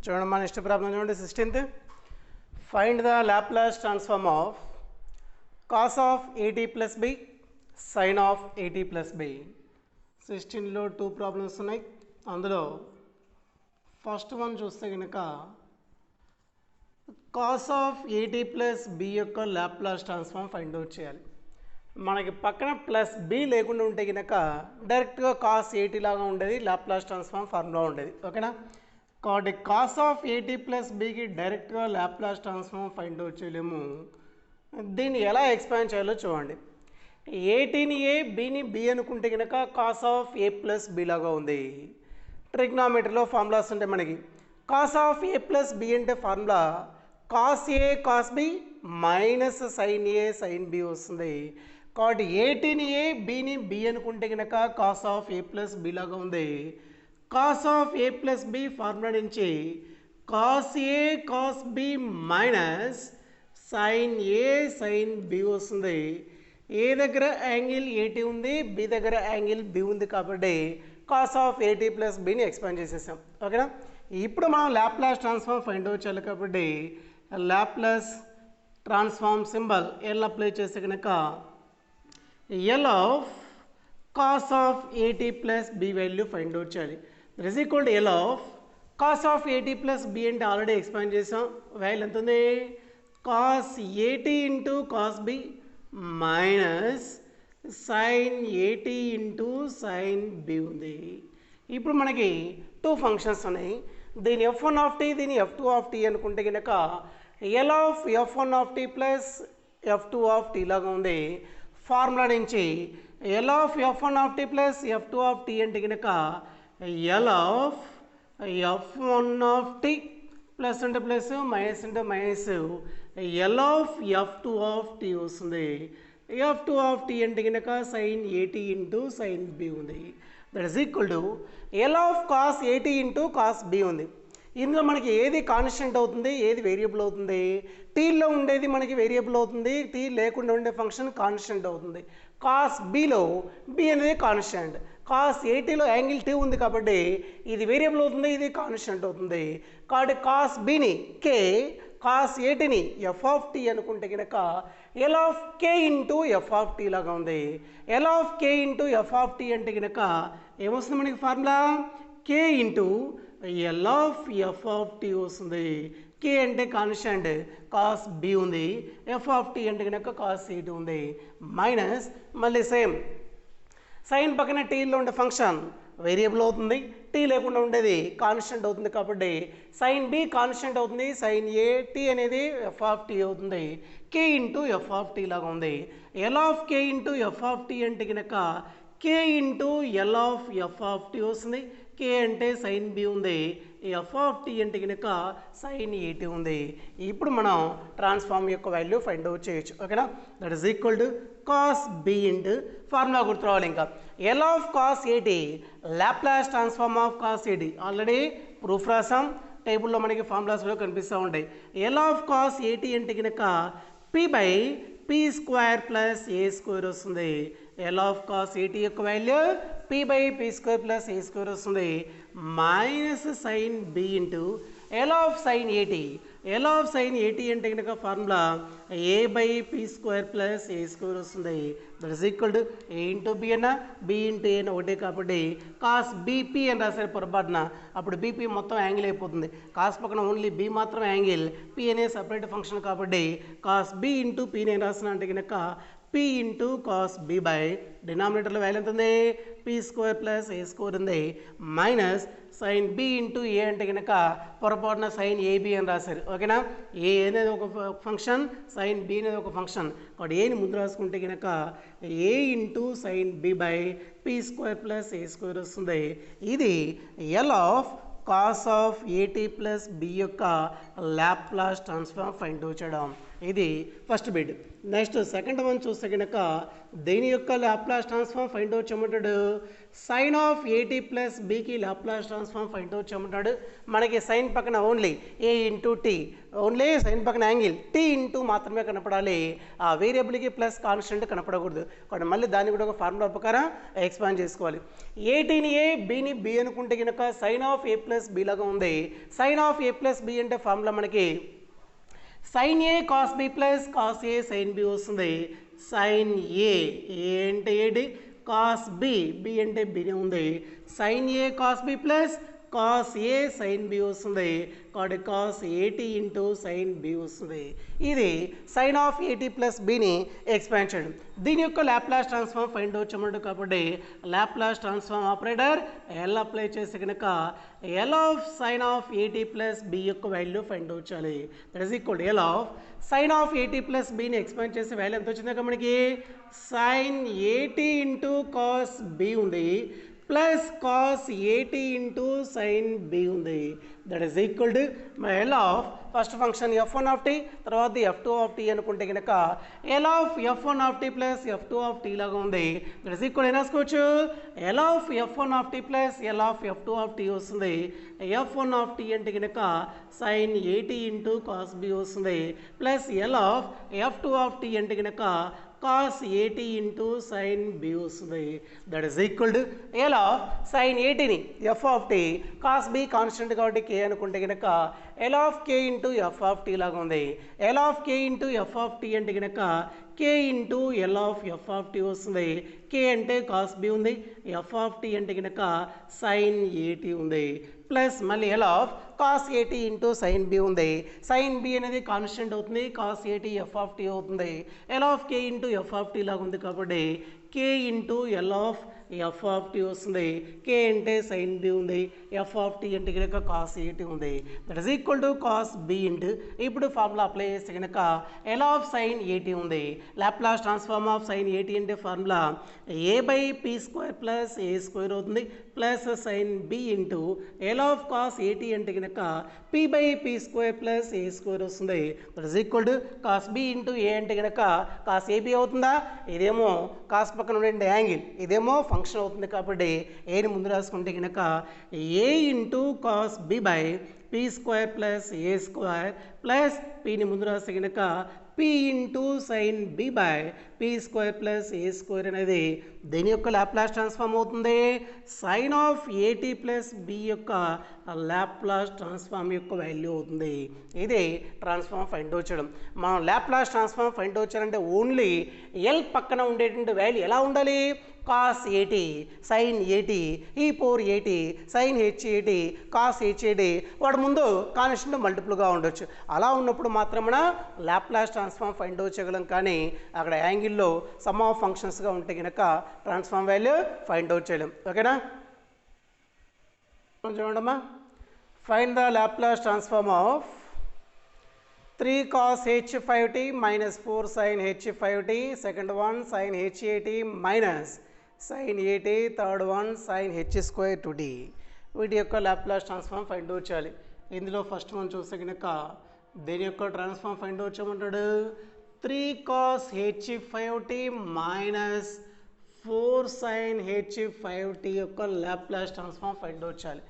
చూడండి మన next problem చూడండి 16th. Find the Laplace transform of cos of ఏటీ ప్లస్ బి సైన్ ఆఫ్ ఏటీ ప్లస్ బి. 16లో 2 ప్రాబ్లమ్స్ ఉన్నాయి. అందులో ఫస్ట్ వన్ చూస్తే కనుక కాస్ ఆఫ్ ఏటీ ప్లస్ బి యొక్క లాప్లాస్ ట్రాన్స్ఫార్మ్ ఫైండ్ అవుట్ చేయాలి. మనకి పక్కన ప్లస్ బి లేకుండా ఉంటే కనుక డైరెక్ట్గా కాస్ ఏటీ లాగా ఉండేది, లాప్లాస్ ట్రాన్స్ఫార్మ్ ఫార్ములా ఉండేది. ఓకేనా? కాబట్టి కాస్ ఆఫ్ ఏటీ ప్లస్ బికి డైరెక్ట్గా లాప్లాస్ ట్రాన్స్ఫార్మ్ ఫైండ్ అవుట్ చేయలేము. దీన్ని ఎలా ఎక్స్పాండ్ చేయాలో చూడండి. ఏటీని ఏ, బిని బి అనుకుంటే కనుక cos of A plus B లాగా ఉంది. ట్రిగ్నామెట్రీలో ఫార్ములాస్ ఉంటాయి మనకి. Cos of A plus B అంటే ఫార్ములా కాస్ ఏ కాస్ బి మైనస్ సైన్ ఏ సైన్ బి వస్తుంది. కాబట్టి ఏటీని ఏ, బిని బి అనుకుంటే కనుక cos of A plus B లాగా ఉంది. Cos of A plus B formula నుంచి కాస్ ఏ కాస్ బి మైనస్ సైన్ ఏ సైన్ బి వస్తుంది. ఏ దగ్గర యాంగిల్ ఏటీ ఉంది, బి దగ్గర యాంగిల్ బి ఉంది కాబట్టి కాస్ ఆఫ్ ఏటీ ప్లస్ బిని ఎక్స్పాండ్ చేసేసాం. ఓకేనా? ఇప్పుడు మనం లాప్లాస్ ట్రాన్స్ఫార్మ్ ఫైండ్ అవుట్ చేయాలి కాబట్టి Laplace transform symbol L apply చేస్తే కనుక ఎల్ ఆఫ్ కాస్ ఆఫ్ ఏటీ plus B value find out చేయాలి. That is equal to L of cos of ఏటీ ప్లస్ బి అంటే ఆల్రెడీ ఎక్స్పాండ్ చేసాం. వాల్యూ ఎంత ఉంది? కాస్ ఏటీ into cos B minus sign ఏటీ ఇంటూ సైన్ బి ఉంది. ఇప్పుడు మనకి 2 ఫంక్షన్స్ ఉన్నాయి. దీని f1 ఆఫ్ టీ, దీని f2 ఆఫ్ టీ అనుకుంటే కనుక L of f1 of tea plus f2 of tea లాగా ఉంది. ఫార్ములా నుంచి L of f1 of tea plus f2 of tea అంటే కనుక L of f1 of tea plus అంటే plus minus అంటే minus L of f2 of tea వస్తుంది. f2 of tea అంటే కనుక సైన్ ఏటీ ఇంటూ సైన్ బి ఉంది. That is equal to L of cos ఏటీ ఇంటూ కాస్ బి ఉంది. ఇందులో మనకి ఏది కాన్స్టెంట్ అవుతుంది, ఏది వేరియబుల్ అవుతుంది? టీలో ఉండేది మనకి వేరియబుల్ అవుతుంది, టీ లేకుండా ఉండే ఫంక్షన్ కాన్స్టెంట్ అవుతుంది. కాస్ బిలో బి అనేది కాన్స్టెంట్. కాస్ ఏటీలో యాంగిల్ టీ ఉంది కాబట్టి ఇది వేరియబుల్ అవుతుంది, ఇది కాన్స్టెంట్ అవుతుంది. కాబట్టి కాస్ బిని కే, కాస్ ఏటీని ఎఫ్ ఆఫ్ టీ అనుకుంటే కనుక L of K into F of tea లాగా ఉంది. L of K into F of tea అంటే కనుక ఏమొస్తుంది మనకి formula? K into L of F of tea వస్తుంది. కే అంటే కాన్స్టెంట్, కాస్ బి ఉంది. ఎఫ్ ఆఫ్ టీ అంటే కనుక కాస్ ఏటీ ఉంది. మైనస్ మళ్ళీ సేమ్ సైన్ పక్కన టీలో ఉండే ఫంక్షన్ వేరియబుల్ అవుతుంది, టీ లేకుండా ఉండేది కాన్స్టెంట్ అవుతుంది కాబట్టి సైన్ బి కాన్స్టెంట్ అవుతుంది, సైన్ ఏ టీ అనేది ఎఫ్ ఆఫ్ టీ అవుతుంది. K into F of tea లాగా ఉంది. L of K into F of tea అంటే కనుక కే into L of F of tea వస్తుంది. కే అంటే సైన్ బి ఉంది, ఎఫ్ ఆఫ్ టీ అంటే కనుక సైన్ ఏటీ ఉంది. ఇప్పుడు మనం ట్రాన్స్ఫార్మ్ యొక్క వాల్యూ ఫైండ్ అవుట్ చేయొచ్చు. ఓకేనా? That is equal to cos B into formula గుర్తురావాలి. ఇంకా L of cos A T Laplace transform of cos A T already proof రాసాం. టేబుల్లో మనకి ఫార్ములాస్ కూడా కనిపిస్తూ ఉంటాయి. ఎల్ ఆఫ్ కాస్ ఏటీ అంటే కనుక P by P square plus A square వస్తుంది. ఎల్ ఆఫ్ కాస్ ఏటీ యొక్క value P by P square plus A square వస్తుంది. Minus sin B into L of sign A T. L of sign ఏటీ అంటే కనుక formula A by P square plus A square వస్తుంది. That is equal to A into B అన్న, B into A ఒకటే కాబట్టి cos BP అని రాశారు పొరపాటున, అప్పుడు బీపీ మొత్తం యాంగిల్ అయిపోతుంది. కాస్ పక్కన ఓన్లీ బి మాత్రం యాంగిల్, పి అనే సపరేట్ ఫంక్షన్ కాబట్టి కాస్ బి ఇంటూ పి నేను రాసిన అంటే కనుక P into cos B by డినామినేటర్లో వాల్యూ ఎంత ఉంది? పి స్క్వేర్ ప్లస్ ఏ స్క్వేర్ ఉంది. మైనస్ సైన్ బి ఇంటూ ఏ అంటే కనుక పొరపాటున సైన్ ఏబి అని రాశారు. ఓకేనా? ఏ అనేది ఒక ఫంక్షన్, సైన్ బి అనేది ఒక ఫంక్షన్ కాబట్టి ఏని ముందు రాసుకుంటే కనుక a into sign b by P square plus A square వస్తుంది. ఇది ఎల్ ఆఫ్ కాస్ ఆఫ్ ఏటీ ప్లస్ బి యొక్క లాప్లాస్ ట్రాన్స్ఫార్మ్ ఫైండ్ అవుట్ చేయడం. ఇది first bit. Next second one చూస్తే కనుక దీని యొక్క లాప్లాస్ ట్రాన్స్ఫార్మ్ ఫైండ్ అవుట్ చేయమంటాడు. సైన్ ఆఫ్ ఏటీ ప్లస్ బీకి లాప్లాస్ ట్రాన్స్ఫార్మ్ ఫైండ్ అవుట్ చేయమంటాడు. మనకి సైన్ పక్కన only a into t, only sine పక్కన యాంగిల్ టీ ఇంటూ మాత్రమే కనపడాలి. ఆ వేరియబుల్కి ప్లస్ కాన్స్టెంట్ కనపడకూడదు. కాబట్టి మళ్ళీ దాన్ని కూడా ఒక ఫార్ములా ప్రకారం ఎక్స్పాండ్ చేసుకోవాలి. ఏటీని ఏ, బీని బి అనుకుంటే కనుక sine of A plus B లాగా ఉంది. Sine of A plus B అంటే ఫార్ములా మనకి sine A cos b plus cos a sign B వస్తుంది. సైన్ ఏ అంటే ఏంటి, కాస్ బి, బి అంటే బినే ఉంది. Sine A cos b plus cos a sign B వస్తుంది. కాబట్టి కాస్ ఏటీ ఇంటూ సైన్ బి వస్తుంది. ఇది సైన్ ఆఫ్ ఏటీ ప్లస్ బిని ఎక్స్పాండ్ చేయడం. దీని యొక్క లాప్లాస్ ట్రాన్స్ఫార్మ్ ఫైండ్ అవుట్ చేయమంటాడు. కాబట్టి Laplace transform operator L apply చేసి కనుక ఎల్ ఆఫ్ సైన్ ఆఫ్ ఏటీ ప్లస్ బి యొక్క వాల్యూ ఫైండ్ అవుట్ చేయాలి. That is equal to L of sine of ఏటీ ప్లస్ బిని ఎక్స్పాండ్ చేసే వాల్యూ ఎంత వచ్చిందాక మనకి సైన్ ఏటీ ఇంటూ కాస్ బి ఉంది ప్లస్ కాస్ ఏటీ ఇంటూ సైన్ బి ఉంది. That is equal to L of first function f one of t, తర్వాత ఎఫ్2 ఆఫ్ టీ అనుకుంటే కనుక L of f one of tea plus f two of tea లాగా ఉంది. That is equal ఏం రాసుకోవచ్చు, L of f one of tea plus L of f two of tea వస్తుంది. F one of tea అంటే కనుక సైన్ ఏటీ ఇంటూ కాస్ బి వస్తుంది plus L of f two of tea అంటే కనుక కాస్ ఏటీ ఇంటూ సైన్ బి వస్తుంది. That is equal to L of sine ఏటీని F of t, cos b constant కాబట్టి కే అనుకుంటే కనుక L of K into F of tea లాగా ఉంది. L of K into F of tea అంటే కనుక కే into L of F of tea వస్తుంది. కే అంటే కాస్ బి ఉంది, ఎఫ్ ఆఫ్ టీ అంటే కనుక సైన్ ఏటీ ఉంది ప్లస్ మళ్ళీ ఎల్ ఆఫ్ కాస్ ఏటీ ఇంటూ సైన్ బి ఉంది. సైన్ బి అనేది కాన్స్టెంట్ అవుతుంది, cos a t f of tea అవుతుంది. L of K into F of tea లాగా ఉంది కాబట్టి k into L of F of tea వస్తుంది. కే అంటే సైన్ బి ఉంది, ఎఫ్ ఆఫ్ టీ అంటే కనుక కాస్ ఏటీ ఉంది. That is equal to cos B into ఇప్పుడు ఫార్ములా అప్లై చేస్తే కనుక ఎల్ ఆఫ్ సైన్ ఏటీ ఉంది. లాప్లాస్ ట్రాన్స్ఫార్మ్ ఆఫ్ సైన్ ఏటీ అంటే formula A by p square plus A square అవుతుంది plus sine B into L of cos ఏటీ అంటే కనుక p by p square plus A square వస్తుంది. That is equal to cos B into ఏ అంటే కనుక cos AB అవుతుందా, ఇదేమో cos పక్కన ఉండే యాంగిల్, ఇదేమో ఫంక్షన్ అవుతుంది కాబట్టి ఏని ముందు రాసుకుంటే కనుక a into cos B by p square plus A square plus పీని ముందు రాస్తే కనుక p into sign b by p square plus A square అనేది దీని యొక్క లాప్లాస్ ట్రాన్స్ఫార్మ్ అవుతుంది. సైన్ ఆఫ్ ఏటీ ప్లస్ బి యొక్క లాప్లాస్ ట్రాన్స్ఫార్మ్ యొక్క వాల్యూ అవుతుంది. ఇది ట్రాన్స్ఫార్మ్ ఫైండ్ అవుట్ చేయడం. మనం లాప్లాస్ ట్రాన్స్ఫార్మ్ ఫైండ్ అవుట్ చేయాలంటే ఓన్లీ ఎల్ పక్కన ఉండేటువంటి వాల్యూ ఎలా ఉండాలి, కాస్ ఏటీ సైన్ ఏటీ ఈ పోర్ ఏటీ సైన్ హెచ్ఏటీ కాస్ హెచ్ఏటీ వాడు ముందు కాన్స్టెంట్ మల్టిపుల్గా ఉండొచ్చు. అలా ఉన్నప్పుడు మాత్రమే లాప్లాస్ ట్రాన్స్ఫార్మ్ ఫైండ్ అవుట్ చేయగలం. కానీ అక్కడ యాంగిల్లో సమ్ ఆఫ్ ఫంక్షన్స్గా ఉంటే కనుక ట్రాన్స్ఫార్మ్ వాల్యూ ఫైండ్ అవుట్ చేయలేం. ఓకేనా, చూడమ్మా. Find the Laplace transform of 3 cos h5t minus 4 sin h5t, second one sin h8t minus sin 8t, third one sin h square 2t. వీటి యొక్క లాప్లాస్ ట్రాన్స్ఫార్మ్ ఫైండ్ అవుట్ చేయాలి. ఇందులో first one చూస్తే కనుక దీని యొక్క ట్రాన్స్ఫార్మ్ ఫైండ్ అవుట్ చేయమంటాడు. 3 cos h5t minus 4 sin h5t యొక్క లాప్లాస్ ట్రాన్స్ఫార్మ్ ఫైండ్ అవుట్ చేయాలి.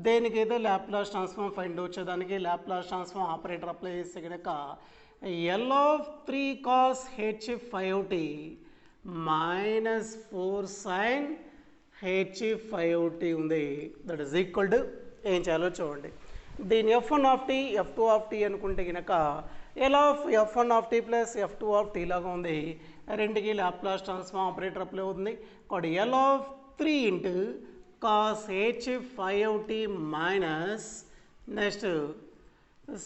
దేనికైతే లాప్లాస్ ట్రాన్స్ఫార్మ్ ఫైండ్ అవుట్ చేయడానికి లాప్లాస్ ట్రాన్స్ఫార్మ్ ఆపరేటర్ అప్లై చేస్తే కనుక L of 3 cos h5t minus 4 sin h5t ఉంది. దట్ ఈస్ ఈక్వల్ టు ఏం చేయాలో చూడండి. దీని f one of t f two of tea అనుకుంటే కనుక L of f one of tea plus f two of tea లాగా ఉంది. రెండుకి లాప్లాస్ ట్రాన్స్ఫార్మ్ ఆపరేటర్ అప్లై అవుతుంది. కాబట్టి L of 3 into cos h5t minus next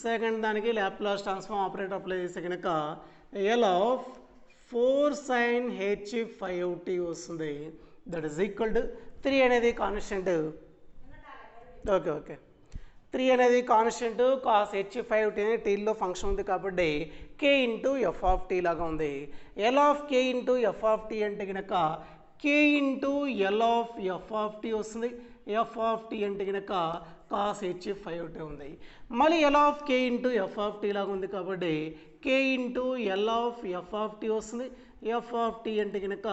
second దానికి లాప్లాస్ ట్రాన్స్ఫార్మ్ ఆపరేటర్ అప్లై చేస్తే కనుక ఎల్ ఆఫ్ 4 sin h5t వస్తుంది. దట్ ఈస్ ఈక్వల్ టు 3 అనేది కాన్స్టెంట్. ఓకే 3 అనేది కాన్స్టెంట్, కాస్ h5t అనేది టీలో ఫంక్షన్ ఉంది కాబట్టి k into F of tea లాగా ఉంది. L of k into F of tea అంటే కనుక k into L of F of tea వస్తుంది. ఎఫ్ ఆఫ్ టీ అంటే కనుక కాస్ హెచ్ ఫై ఒకటే ఉంది. మళ్ళీ L of K into F of tea లాగా ఉంది కాబట్టి k into L of F of tea వస్తుంది. ఎఫ్ ఆఫ్ టీ అంటే కనుక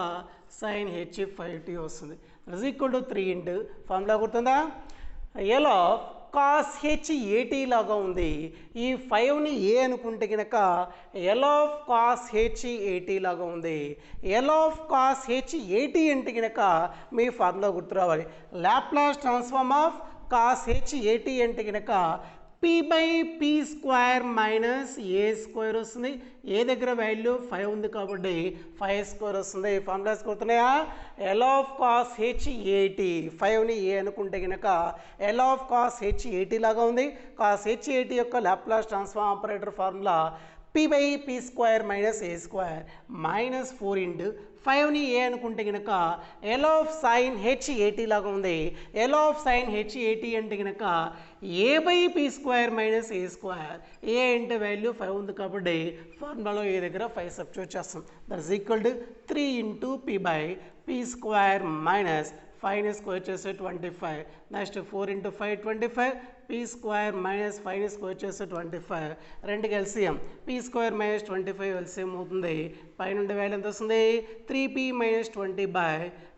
సైన్ హెచ్ ఫై టీ వస్తుంది. Is equal to 3 into formula గుర్తుందా, ఎల్ ఆఫ్ కాస్ హెచ్ ఏటీ లాగా ఉంది. ఈ 5ని ఏ అనుకుంటే కనుక ఎల్ ఆఫ్ కాస్ హెచ్ ఏటీ లాగా ఉంది. L of cos H a t అంటే కనుక మీ ఫార్ములా గుర్తు రావాలి. Laplace transform of cos H a t అంటే కనుక p by p square minus a square వస్తుంది. ఏ దగ్గర వాల్యూ 5 ఉంది కాబట్టి 5 స్క్వేర్ వస్తుంది. ఫార్ములాస్ గుర్తున్నాయా, ఎల్ ఆఫ్ కాస్ హెచ్ ఏటీ 5ని ఏ అనుకుంటే కనుక ఎల్ ఆఫ్ కాస్ హెచ్ ఏటీ లాగా ఉంది. కాస్ హెచ్ ఏటీ యొక్క Laplace transform operator formula P by p square minus a square minus 4 into 5ని ఏ అనుకుంటే కనుక ఎల్ ఆఫ్ సైన్ హెచ్ ఏటీ లాగా ఉంది. L of sine h a t అంటే కనుక a by p square minus a square. A అంటే value 5 ఉంది కాబట్టి ఫార్ములాలో ఏ దగ్గర 5 సబ్స్టిట్యూట్ చేస్తాం. That is equal to 3 into P by p square minus 5ని స్క్వేర్ చేస్తే 25. Next 4 into 5 25. P square minus 5ని స్క్వేర్ చేస్తే 25. రెండుకి LCM P square minus 25 LCM అవుతుంది. పైనుండి వాల్యూ ఎంత వస్తుంది, 3p minus 20 by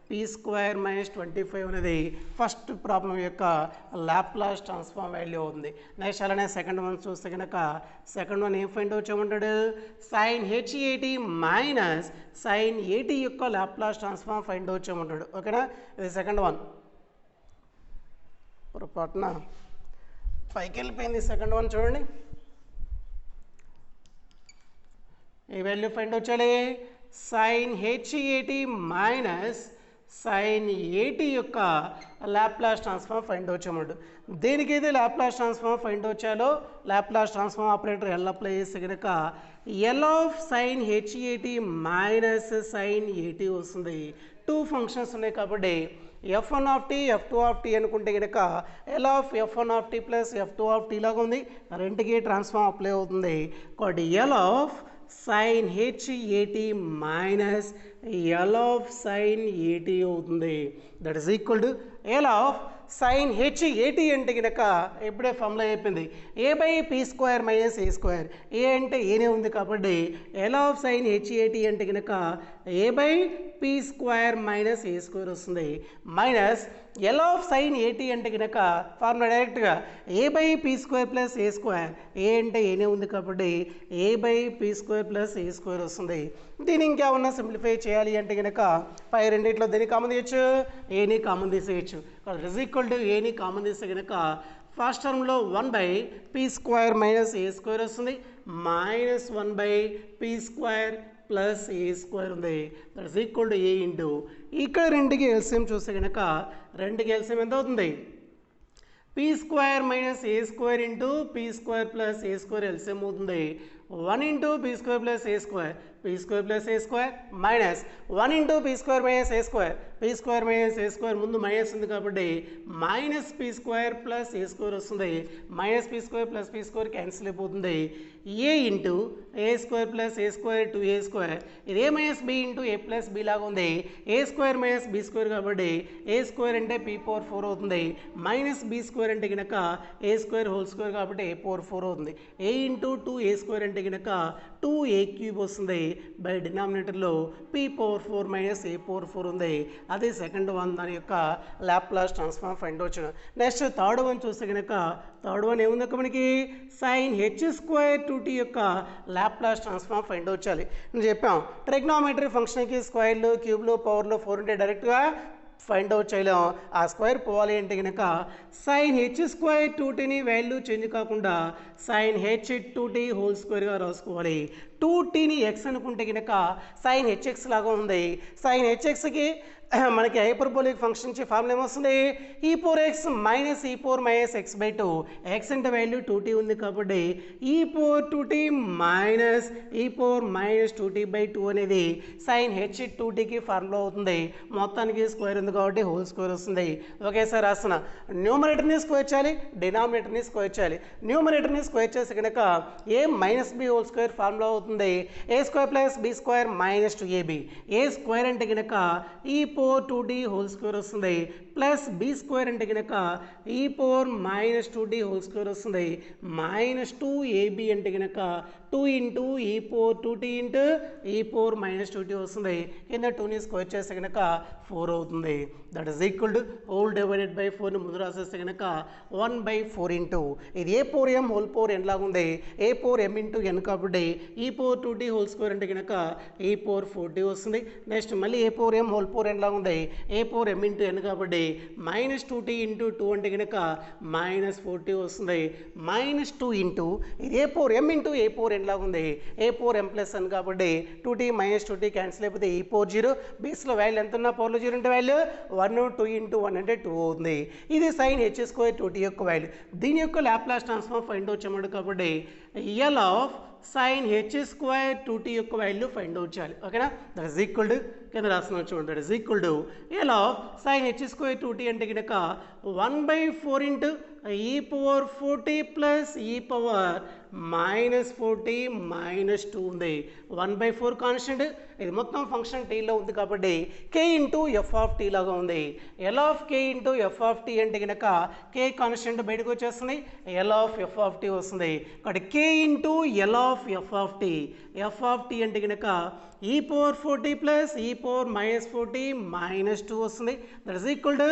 p square minus 25 అనేది ఫస్ట్ ప్రాబ్లం యొక్క లాప్లాస్ ట్రాన్స్ఫార్మ్ వాల్యూ అవుతుంది. నెక్స్ట్ అలానే సెకండ్ వన్ చూస్తే కనుక సెకండ్ వన్ ఏం ఫైండ్ అవుట్ చేయమంటాడు, sign h a t minus sign a t యొక్క లాప్లాస్ ట్రాన్స్ఫార్మ్ ఫైండ్ అవుట్ చేయమంటాడు. ఓకేనా, ఇది సెకండ్ వన్. పొరపాటున పైకి వెళ్ళిపోయింది సెకండ్ వన్ చూడండి. ఈ వాల్యూ ఫైండ్ అవుట్ చేయాలి, sine h a t minus sign a t యొక్క లాప్లాస్ ట్రాన్స్ఫార్మ్ ఫైండ్ అవుట్ చేయమంటాడు. దేనికైతే లాప్లాస్ ట్రాన్స్ఫార్మ్ ఫైండ్ అవుట్ చేయాలో Laplace transform operator L apply చేస్తే కనుక L of sine h a t minus sign a t వస్తుంది. 2 ఫంక్షన్స్ ఉన్నాయి కాబట్టి f1 of tea f2 of tea అనుకుంటే కనుక L of f1 of tea plus f2 of tea లాగా ఉంది. రెండుకి ట్రాన్స్ఫార్మ్ అప్లై అవుతుంది కాబట్టి L of sine h a t minus L of sign a t అవుతుంది. That is equal to L of sine h a t అంటే కనుక ఇప్పుడే ఫార్ములా అయిపోయింది, a by p square minus a square. A అంటే ఏనే ఉంది కాబట్టి L of sine h a t అంటే కనుక a by p square minus a square వస్తుంది. మైనస్ ఎల్ ఆఫ్ సైన్ ఏటీ అంటే కనుక ఫార్ములా డైరెక్ట్గా a by p square plus A square. A అంటే ఏనే ఉంది కాబట్టి a by p square plus A square వస్తుంది. దీన్ని ఇంకేమన్నా సింప్లిఫై చేయాలి అంటే కనుక పై రెండింటిలో దేన్ని కామన్ తీయచ్చు, ఏని కామన్ తీసేయచ్చు. ఇజ్ ఈక్వల్ టు ఏని కామన్ తీస్తే కనుక ఫస్ట్ టర్మ్లో 1 by p square minus a square వస్తుంది. Minus 1 by p square plus A square ఉంది. That is equal to A into ఇక్కడ రెండుకి ఎల్సిఎం చూస్తే కనుక రెండుకి ఎల్సిఎం ఎంత అవుతుంది, p square minus a square into p square plus A square LCM అవుతుంది. 1 into p square plus A square p square plus A square minus 1 into p square minus a square p square minus a square ముందు minus ఉంది కాబట్టి minus p square plus ఏ square వస్తుంది. Minus p square plus p square cancel అయిపోతుంది. A into a square plus A square to a square. ఇది a minus b into a plus B లాగా ఉంది. A square minus b square కాబట్టి a square అంటే p power 4 అవుతుంది. Minus b square అంటే కనుక ఏ square whole square కాబట్టి ఏ power 4 అవుతుంది. ఏ ఇంటూ 2 ఏ స్క్వేర్ అంటే కనుక 2a క్యూబ్ వస్తుంది. బై డినామినేటర్లో p power 4 minus a power 4 ఉంది. అదే సెకండ్ వన్ దాని యొక్క లాప్లాస్ ట్రాన్స్ఫార్మ్ ఫైండ్ అవుట్ చేయడం. నెక్స్ట్ థర్డ్ వన్ చూస్తే కనుక థర్డ్ వన్ ఏముంది మనకి, సైన్ హెచ్ స్క్వేర్ 2t యొక్క లాప్లాస్ ట్రాన్స్ఫార్మ్ ఫైండ్ అవుట్ చేయాలి. నేను చెప్పాం ట్రిగ్నోమెట్రీ ఫంక్షన్కి స్క్వేర్లు క్యూబ్లు పవర్లు 4 ఉంటే డైరెక్ట్గా ఫైండ్ అవుట్ చేయలేం. ఆ స్క్వేర్ పోవాలి అంటే కనుక సైన్ హెచ్ స్క్వేర్ 2tని వాల్యూ చేంజ్ కాకుండా సైన్ హెచ్ 2t హోల్ స్క్వేర్గా రాసుకోవాలి. 2tని ఎక్స్ అనుకుంటే కనుక సైన్ హెచ్ఎక్స్ లాగా ఉంది. సైన్ హెచ్ఎక్స్కి మనకి హైపర్బోలిక్ ఫంక్షన్ నుంచి ఫార్ములా ఏమొస్తుంది, ఈ పవర్ ఎక్స్ మైనస్ ఈ power minus X by 2. X అంటే వాల్యూ 2t ఉంది కాబట్టి ఈ పవర్ 2t మైనస్ ఈ పవర్ మైనస్ 2t బై 2 అనేది సైన్ హెచ్ 2tకి ఫార్ములా అవుతుంది. మొత్తానికి స్క్వేర్ ఉంది కాబట్టి హోల్ స్క్వేర్ వస్తుంది. ఒకేసారి రాస్తున్నా, న్యూమరేటర్ని స్క్వేర్ చేయాలి, డినామినేటర్ని స్క్వేర్ చేయాలి. న్యూమరేటర్ని స్క్వేర్ చేసి కనుక a minus b whole square formula అవుతుంది. A square plus b square minus 2ab. A square అంటే కనుక ఈ 2d హోల్ స్క్వేర్ వస్తుంది. ప్లస్ బి స్క్వేర్ అంటే కనుక ఈ పవర్ -2d హోల్ స్క్వేర్ వస్తుంది. -2ab అంటే కనుక 2 ఇంటూ ఈ పవర్ 2t ఇంటూ ఈ పవర్ -2t వస్తుంది. కింద 2ని స్క్వేర్ చేస్తే కనుక 4 అవుతుంది. That is equal to whole divided by 4ని ముందు రాసేస్తే కనుక 1/4 ఇంటూ ఇది a power m whole power n లాగా ఉంది. A power m into n కాబట్టి ఈ పవర్ 2t హోల్ స్క్వేర్ అంటే కనుక ఈ పవర్ 4t వస్తుంది. నెక్స్ట్ మళ్ళీ a power m whole power n లాగా ఉంది. A power m into n కాబట్టి -2t ఇంటూ 2 అంటే కనుక -4t వస్తుంది. -2 ఇంటూ ఇది a power m into A power n లాగా ఉంది. A power m plus n కాబట్టి 2t -2t క్యాన్సిల్ అయిపోతే ఈ పవర్ 0. బేస్లో వాల్యూ ఎంత ఉన్నా పవర్లో 0 ఉంటే వాల్యూ 1 2 ఇంటూ 1 అంటే 2 అవుతుంది. ఇది సైన్ h స్క్వేర్ 2t యొక్క వాల్యూ. దీని యొక్క లాప్లాస్ ట్రాన్స్ఫార్మ్ ఫైండ్ అవుట్ చేయమడు కాబట్టి L of sine h square 2t యొక్క వాల్యూ ఫైండ్ అవుట్ చేయాలి. ఓకేనా? దట్ ఈస్ ఈక్వల్ టు కింద రాస్తున్నాను చూడండి. That is equal to L of sine h square 2t అంటే కనుక 1/4 ఇంటూ ఈ పవర్ 4t ప్లస్ ఈ పవర్ -4t -2 ఉంది. 1/4 కాన్స్టెంట్, ఇది మొత్తం ఫంక్షన్ టీలో ఉంది కాబట్టి k into F of tea లాగా ఉంది. L of k into F of tea అంటే కనుక k కాన్స్టెంట్ బయటకు వచ్చేస్తుంది. L of F of tea వస్తుంది. కాబట్టి k into L of F of tea. F of tea అంటే కనుక ఈ పవర్ 4t ప్లస్ ఈ పవర్ -4t -2 వస్తుంది. That is equal to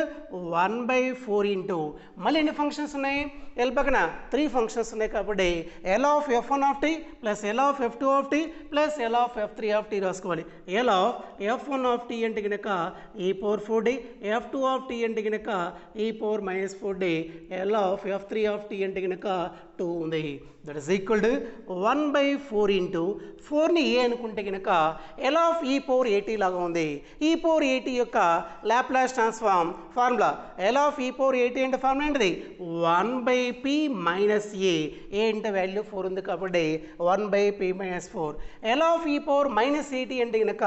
1/4 into మళ్ళీ ఎన్ని ఫంక్షన్స్ ఉన్నాయి? ఎల్ పక్కన 3 ఫంక్షన్స్ ఉన్నాయి కాబట్టి L of f1 of tea plus L of f2 of tea plus L of f3 of tea రాసుకోవాలి. L of f1 of tea అంటే కనుక ఈ power 4t, f2 of tea అంటే కనుక ఈ power -4t, L of f3 of tea అంటే కనుక 2 ఉంది. That is equal to 1/4 into 4ని ఏ అనుకుంటే కనుక ఎల్ ఆఫ్ ఈ పవర్ 80 లాగా ఉంది. ఈ పవర్ 80 యొక్క Laplace transform formula L of ఈ పవర్ 80 అంటే ఫార్ములా ఏంటిది? 1/p మైనస్ ఏ. ఏ అంటే వాల్యూ 4 ఉంది కాబట్టి 1/p మైనస్ 4. ఎల్ ఆఫ్ ఈ పవర్ -80 అంటే కనుక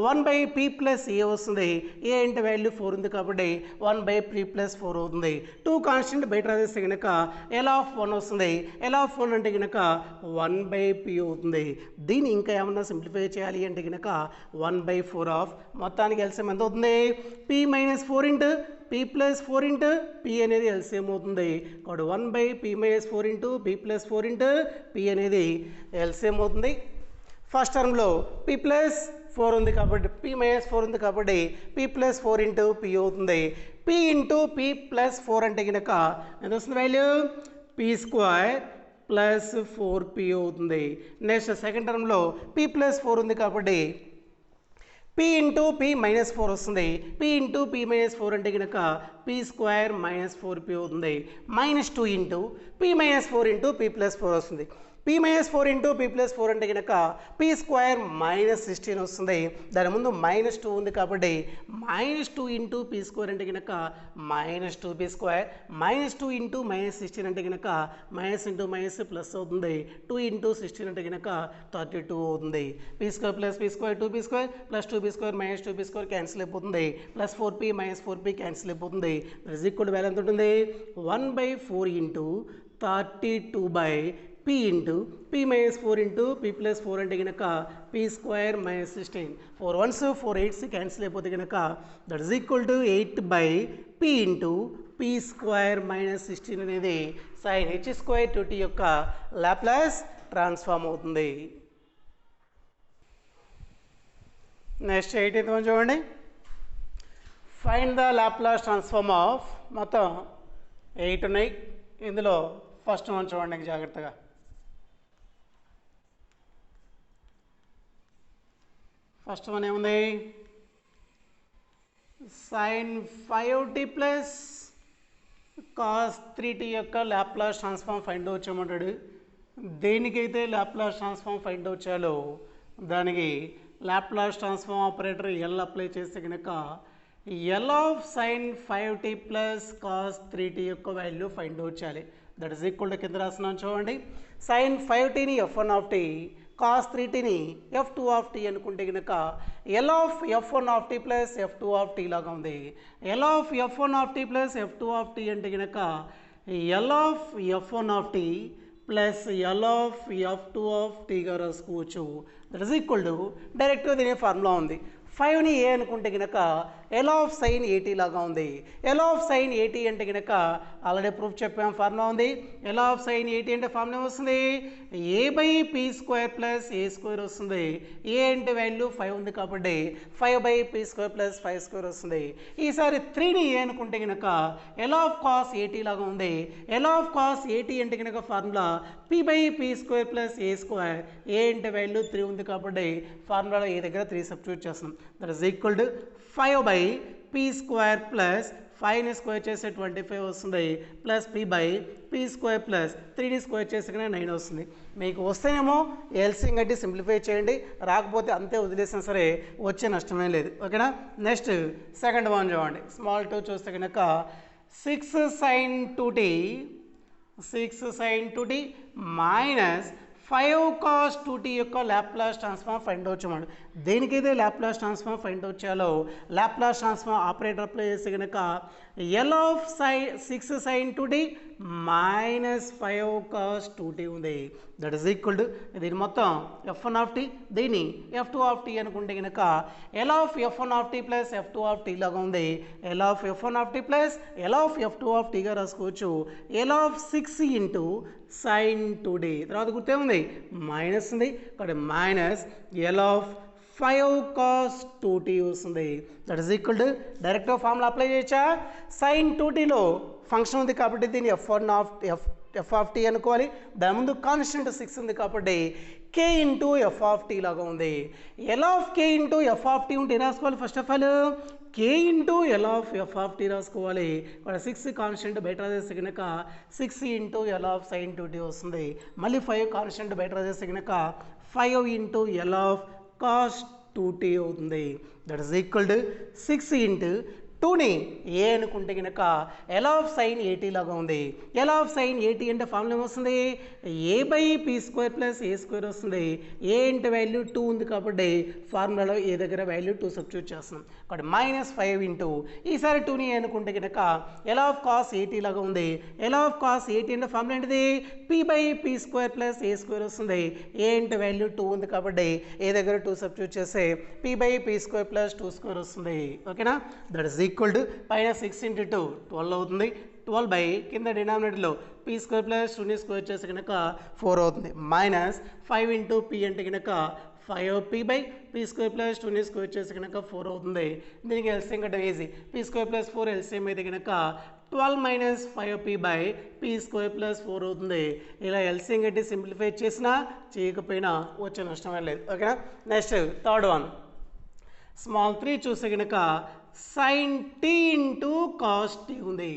1/p ప్లస్ ఏ వస్తుంది. ఏ అంటే వాల్యూ 4 ఉంది కాబట్టి 1/p ప్లస్ 4 అవుతుంది. 2 కాన్స్టెంట్ బయట రాసేస్తే కనుక ఎల్ ఆఫ్ 1 వస్తుంది. ఎల్ ఆఫ్ 1 అంటే కనుక 1/p అవుతుంది. దీన్ని ఇంకా ఏమన్నా సింప్లిఫై చేయాలి అంటే కనుక 1/4 ఆఫ్ మొత్తానికి ఎల్సిఎం ఎంత అవుతుంది? p - 4 into p plus 4 into p అనేది ఎల్సిఎం అవుతుంది. కాబట్టి 1/p - 4 into p plus 4 into p అనేది ఎల్సిఎం అవుతుంది. ఫస్ట్ టర్మ్లో p ప్లస్ 4 ఉంది కాబట్టి p - 4 ఉంది కాబట్టి p ప్లస్ 4 ఇంటూ p అవుతుంది. p ఇంటూ p ప్లస్ 4 అంటే కనుక ఎంత వస్తుంది value? p square plus 4p అవుతుంది. నెక్స్ట్ సెకండ్ టర్మ్లో p ప్లస్ 4 ఉంది కాబట్టి p ఇంటూ p మైనస్ 4 వస్తుంది. p ఇంటూ p మైనస్ 4 అంటే కనుక p స్క్వేర్ -4p అవుతుంది. -2 into p minus 4 into p plus 4 వస్తుంది. p - 4 ఇంటూ p ప్లస్ 4 అంటే కనుక p స్క్వేర్ -16 వస్తుంది. దాని ముందు -2 ఉంది కాబట్టి -2 ఇంటూ p స్క్వేర్ అంటే కనుక -2p స్క్వేర్. -2 ఇంటూ -16 అంటే కనుక మైనస్ ఇంటూ మైనస్ ప్లస్ అవుతుంది. 2 ఇంటూ 16 అంటే కనుక 32 అవుతుంది. p square plus p square 2p square plus 2p square -2p square cancel అయిపోతుంది. ప్లస్ 4p -4p క్యాన్సిల్ అయిపోతుంది. ఈక్వల్ వాల్యూ ఎంత ఉంటుంది? 1/4 into 32/p into p - 4 into p plus 4 అంటే కనుక p square -16. 4 1s 4 8s cancel అయిపోతే కనుక that is equal to 8/p into p square -16 అనేది sine h square 2t యొక్క లాప్లాస్ ట్రాన్స్ఫార్మ్ అవుతుంది. నెక్స్ట్ 18th వన్ చూడండి. Find the Laplace transform of మొత్తం 8 ఉన్నాయి. ఇందులో ఫస్ట్ వన్ చూడండి జాగ్రత్తగా. ఫస్ట్ వన్ ఏముంది? sin 5t plus cos 3t యొక్క లాప్లాస్ ట్రాన్స్ఫార్మ్ ఫైండ్ అవుట్ చేయమంటాడు. దేనికైతే లాప్లాస్ ట్రాన్స్ఫార్మ్ ఫైండ్ అవుట్ చేయాలో దానికి Laplace transform operator L apply చేస్తే కనుక L of sin 5t plus cos 3t యొక్క వాల్యూ ఫైండ్ అవుట్ చేయాలి. దట్ ఈస్ ఈక్వల్ టు కింద రాస్తున్నాను చూడండి. sin 5tని f1 ఆఫ్ t, cos 3tని f2 ఆఫ్ t అనుకుంటే కనుక L of f1 of t plus f2 of t లాగా ఉంది. L of f1 of t plus f2 of t అంటే కనుక L of f1 of t plus L of f2 of tగా రాసుకోవచ్చు. That is equal to డైరెక్ట్గా దీని formula ఉంది. 5ని ఏ అనుకుంటే కనుక ఎల్ ఆఫ్ సైన్ ఏటీ లాగా ఉంది. ఎల్ ఆఫ్ సైన్ ఏటీ అంటే కనుక ఆల్రెడీ ప్రూఫ్ చెప్పాం, ఫార్ములా ఉంది. ఎల్ ఆఫ్ సైన్ ఏటీ అంటే ఫార్ములా వస్తుంది a/p² ప్లస్ a² వస్తుంది. ఏ అంటే వాల్యూ 5 ఉంది కాబట్టి 5/p² ప్లస్ 5² వస్తుంది. ఈసారి 3ని ఏ అనుకుంటే కనుక ఎల్ ఆఫ్ కాస్ ఏటీ లాగా ఉంది. ఎల్ ఆఫ్ కాస్ ఏటీ అంటే కనుక ఫార్ములా p/p² ప్లస్ a². ఏ అంటే వాల్యూ 3 ఉంది కాబట్టి ఫార్ములాలో ఏ దగ్గర 3 సబ్స్టిట్యూట్ చేస్తున్నాం. That is equal to 5/p² plus 5ని స్క్వేర్ చేస్తే 25 వస్తుంది ప్లస్ p/p² ప్లస్ 3ని స్క్వేర్ చేస్తే 9 వస్తుంది. మీకు వస్తేనేమో ఎల్సిఎం కట్టి సింప్లిఫై చేయండి, రాకపోతే అంతే వదిలేసినా సరే వచ్చే నష్టమే లేదు. ఓకేనా. నెక్స్ట్ సెకండ్ వన్ చూడండి. స్మాల్ 2 చూస్తే కనుక 6 sin 2t minus 5 cos 2t యొక్క లాప్లాస్ ట్రాన్స్ఫార్మ్ ఫైండ్ అవుట్ చేయమని. దేనికైతే లాప్లాస్ ట్రాన్స్ఫార్మ్ ఫైండ్ అవుట్ చేయాలో లాప్లాస్ ట్రాన్స్ఫార్మ్ ఆపరేటర్ అప్లై చేస్తే కనుక L of 6 sin 2t minus 5 cos 2t ఉంది. దట్ ఈస్ ఈక్వల్ టు దీని మొత్తం f1 దీన్ని f2 అనుకుంటే కనుక L of f1 plus f2 లాగా ఉంది. L of f1 plus L of f2గా రాసుకోవచ్చు. L of 6 into sin 2t తర్వాత గుర్తేముంది మైనస్ ఉంది కాబట్టి minus L of 5 cos 2t వస్తుంది. That is equal to direct formula apply చేయొచ్చా. sin 2tలో ఫంక్షన్ ఉంది కాబట్టి దీన్ని f అనుకోవాలి. దాని ముందు కాన్స్టెంట్ 6 ఉంది కాబట్టి k ఇంటూ f లాగా ఉంది. L of k into f ఉంటే రాసుకోవాలి. First of all k into L of f రాసుకోవాలి. ఇక్కడ 6 కాన్స్టెంట్ బయట రాసేస్తే కనుక 6 into L of sin 2t వస్తుంది. మళ్ళీ 5 కాన్స్టెంట్ బయట రాసేస్తే కనుక 5 into L of cos 2t అవుతుంది. That is equal to 6 into 2ని ఏ అనుకుంటే కనుక ఎల్ ఆఫ్ సైన్ 80 లాగా ఉంది. ఎల్ ఆఫ్ సైన్ 80 అంటే ఫార్ములా ఏమొస్తుంది a/p² ప్లస్ a² వస్తుంది. ఏ అంటే వాల్యూ 2 ఉంది కాబట్టి ఫార్ములాలో ఏ దగ్గర వాల్యూ 2 సబ్స్టిట్యూట్ చేస్తున్నాం కాబట్టి మైనస్ 5 ఇంటూ ఈసారి 2ని ఏ అనుకుంటే కనుక ఎల్ ఆఫ్ కాస్ 80 లాగా ఉంది. ఎల్ ఆఫ్ కాస్ 80 అంటే ఫార్ములా ఏంటిది p/p² ప్లస్ a² వస్తుంది. ఏ అంటే వాల్యూ 2 ఉంది కాబట్టి ఏ దగ్గర 2 సబ్స్టిట్యూట్ చేస్తే p/p² ప్లస్ 2² వస్తుంది. ఓకేనా. దట్ ఈస్ ఈక్వల్ టు పైన 6 ఇంటూ 2 12 అవుతుంది. 12 బై కింద డినామినేటర్లో p² ప్లస్ 2ని స్క్వేర్ చేస్తే కనుక 4 అవుతుంది. మైనస్ 5 ఇంటూ p అంటే కనుక 5p/p² ప్లస్ 2ని స్క్వేర్ చేస్తే కనుక 4 అవుతుంది. దీనికి ఎల్సిఎం కట్టడం ఈజీ. p² ప్లస్ 4 ఎల్సిఎం అయితే కనుక 12 మైనస్ 5p/p² ప్లస్ 4 అవుతుంది. ఇలా ఎల్సిఎం కట్టి సింప్లిఫై చేసినా చేయకపోయినా వచ్చే నష్టమే లేదు. ఓకేనా. నెక్స్ట్ థర్డ్ వన్ స్మాల్ 3 చూస్తే కనుక sin t into cos t ఉంది.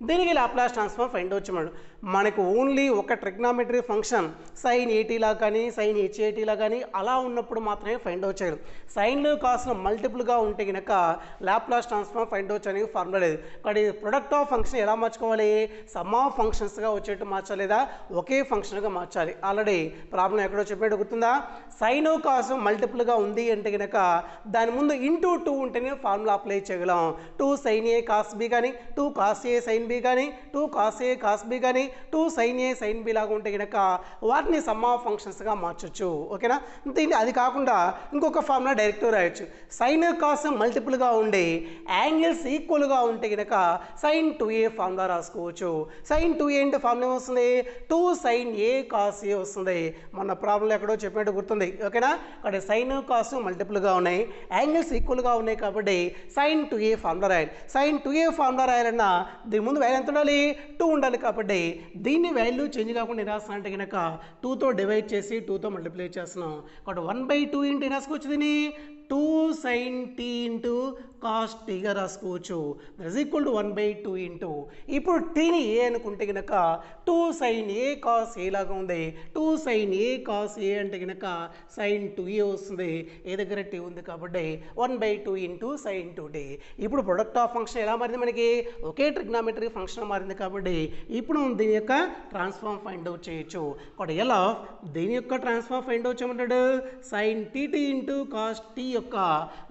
దీనికి లాప్లాస్ ట్రాన్స్ఫార్మ్ ఫైండ్ అవుట్ చేయమన్నాడు. మనకు ఓన్లీ ఒక ట్రిగ్నామెట్రీ ఫంక్షన్ sin 80 లా కానీ sin h80 లా కానీ అలా ఉన్నప్పుడు మాత్రమే ఫైండ్ అవుట్ చేయడం. సైన్లు కాస్ను మల్టిపుల్గా ఉంటే కనుక లాప్లాస్ ట్రాన్స్ఫార్మ్ ఫైండ్ అవుట్ చేయడానికి ఫార్ములా లేదు. కానీ ప్రొడక్ట్ ఆఫ్ ఫంక్షన్ ఎలా మార్చుకోవాలి, సమ్ ఆఫ్ ఫంక్షన్స్గా వచ్చేట్టు మార్చాలి లేదా ఒకే ఫంక్షన్గా మార్చాలి. ఆల్రెడీ ప్రాబ్లం ఎక్కడో చెప్పేట్టు గుర్తుందా. సైన్ కాస్ మల్టిపుల్గా ఉంది అంటే కనుక దాని ముందు ఇంటూ 2 ఉంటేనే ఫార్ములా అప్లై చేయగలం. 2 sin a cos b కానీ 2 cos a sin b కానీ 2 cos a cos b కానీ 2 sin a sin b లాగా ఉంటే కనుక వాటిని సమ్ ఆఫ్ ఫంక్షన్స్గా మార్చొచ్చు. ఓకేనా. దీన్ని అది కాకుండా ఇంకొక ఫార్ములా డైరెక్ట్ రాయొచ్చు. సైన్ కాస్ మల్టిపుల్గా ఉండి యాంగిల్స్ ఈక్వల్గా ఉంటే కనుక sin 2a ఫార్ములా రాసుకోవచ్చు. sin 2a అంటే ఫార్ములా వస్తుంది 2 sin a cos a వస్తుంది. మన ప్రాబ్లం ఎక్కడో చెప్పినట్టు గుర్తుంది. ఓకేనా. అక్కడ సైన్ కాస్ మల్టిపుల్గా ఉన్నాయి, యాంగిల్స్ ఈక్వల్గా ఉన్నాయి కాబట్టి sin 2a ఫార్ములా రాయాలి. sin 2a ఫార్ములా రాయాలన్నా దీని ముందు వాల్యూ ఎంత ఉండాలి 2 ఉండాలి కాబట్టి దీన్ని వాల్యూ చేంజ్ కాకుండా రాస్తున్నా అంటే కనుక 2తో డివైడ్ చేసి 2తో మల్టిప్లై చేస్తున్నాం కాబట్టి 1/2 ఇంటూ రాసుకోవచ్చు. దీన్ని 2 sin t ఇంటూ కాస్ టీగా రాసుకోవచ్చు. That is equal to 1/2 into ఇప్పుడు టీని ఏ అనుకుంటే కనుక 2 sin a cos a లాగా ఉంది. 2 sin a cos a అంటే కనుక sin 2a వస్తుంది. ఏ దగ్గర టీ ఉంది కాబట్టి 1/2 ఇంటూ sin 2t. ఇప్పుడు ప్రొడక్ట్ ఆఫ్ ఫంక్షన్ ఎలా మారింది, మనకి ఒకే ట్రిగ్నామెట్రీ ఫంక్షన్ మారింది కాబట్టి ఇప్పుడు దీని యొక్క ట్రాన్స్ఫార్మ్ ఫైండ్ అవుట్ చేయొచ్చు. కాబట్టి ఎలా దీని యొక్క ట్రాన్స్ఫార్మ్ ఫైండ్ అవుట్ చేయమంటాడు sin tt into cos t యొక్క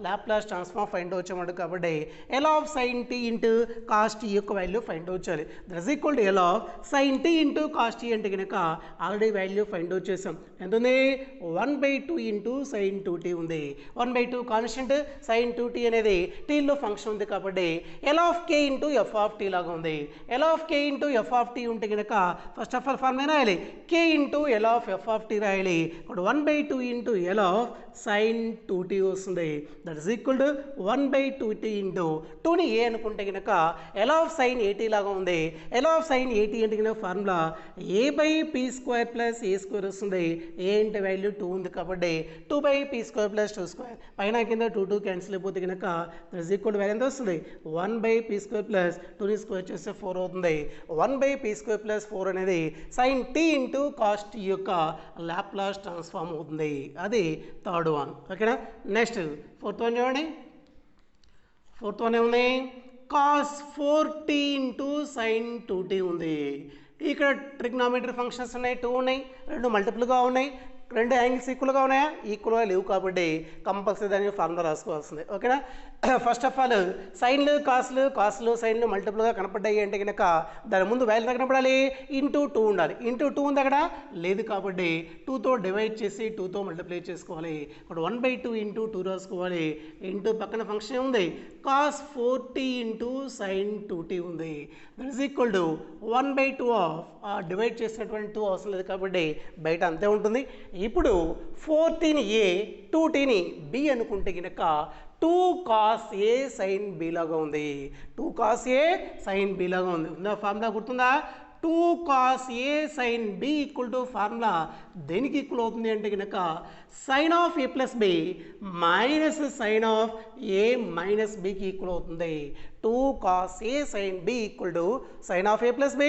లాప్లాస్ ట్రాన్స్ఫార్మ్ ఫైండ్ అవుట్ చేయమన్నాడు కాబట్టి L of sine t into cos t యొక్క వాల్యూ ఫైండ్ అవుట్ చేయాలి. That is equal to L of sine t into cos t అంటే కనుక already value find out చేసాం. ఎంత ఉంది? 1/2 ఇంటూ సైన్ 2t ఉంది. 1/2 కాన్స్టెంట్, సైన్ 2t అనేది టీలో ఫంక్షన్ ఉంది కాబట్టి L of K into F of tea లాగా ఉంది. L of K into F of t ఉంటే కనుక ఫస్ట్ ఆఫ్ ఆల్ ఫార్మ్ ఏం రాయాలి? K into L of F of t రాయాలి. ఇప్పుడు 1/2 into L of sine 2t వస్తుంది. That is equal to 1/2t into 2ని ఏ అనుకుంటే కనుక ఎల్ ఆఫ్ సైన్ 80 లాగా ఉంది. ఎల్ ఆఫ్ సైన్ 80 అంటే కనుక ఫార్ములా a/p² ప్లస్ a² వస్తుంది. ఏ అంటే వాల్యూ 2 ఉంది కాబట్టి 2/p² ప్లస్ 2² పైన కింద 2 క్యాన్సిల్ అయిపోతే కనుక that is equal to value ఎంత వస్తుంది? 1/p² ప్లస్ 2ని స్క్వేర్ చేస్తే 4 అవుతుంది. 1/p² ప్లస్ 4 అనేది sine t into cos t యొక్క లాప్లాస్ ట్రాన్స్ఫార్మ్ అవుతుంది. అది థర్డ్ వన్. ఓకేనా? నెక్స్ట్ ఫోర్త్ వన్ చూడండి. ఫోర్త్ వన్ ఏముంది? Cos 4t into sine 2t ఉంది. ఇక్కడ ట్రిగ్నామెట్రీ ఫంక్షన్స్ ఉన్నాయి, 2 ఉన్నాయి, 2 మల్టిపుల్గా ఉన్నాయి, 2 యాంగిల్స్ ఈక్వల్గా ఉన్నాయా? ఈక్వల్గా లేవు కాబట్టి కంపల్సరీ దానికి ఫార్ములా రాసుకోవాల్సింది. ఓకేనా? ఫస్ట్ ఆఫ్ ఆల్ సైన్లు కాస్లు సైన్లు మల్టిపుల్గా కనపడ్డాయి అంటే కనుక దాని ముందు వాల్యూ కనపడాలి ఇంటూ 2 ఉండాలి. ఇంటూ 2 ఉంది అక్కడ లేదు కాబట్టి 2తో డివైడ్ చేసి 2తో మల్టిప్లై చేసుకోవాలి. ఇప్పుడు 1/2 ఇంటూ 2 రాసుకోవాలి. ఇంటూ పక్కన ఫంక్షన్ ఉంది cos 4t into sine 2t ఉంది. That is equal to 1/2 of divide చేసినటువంటి 2 అవసరం లేదు కాబట్టి బయట అంతే ఉంటుంది. ఇప్పుడు 4tని ఏ 2tని బి అనుకుంటే కనుక 2 cos a sin b లాగా ఉంది. 2 cos a sin b లాగా ఉంది. ఫార్ములా గుర్తుందా? 2 cos a sin b equal to formula దేనికి ఈక్వల్ అవుతుంది అంటే కనుక sine of a plus b minus sine of a minus bకి ఈక్వల్ అవుతుంది. 2 cos a sin b equal to sine of a plus b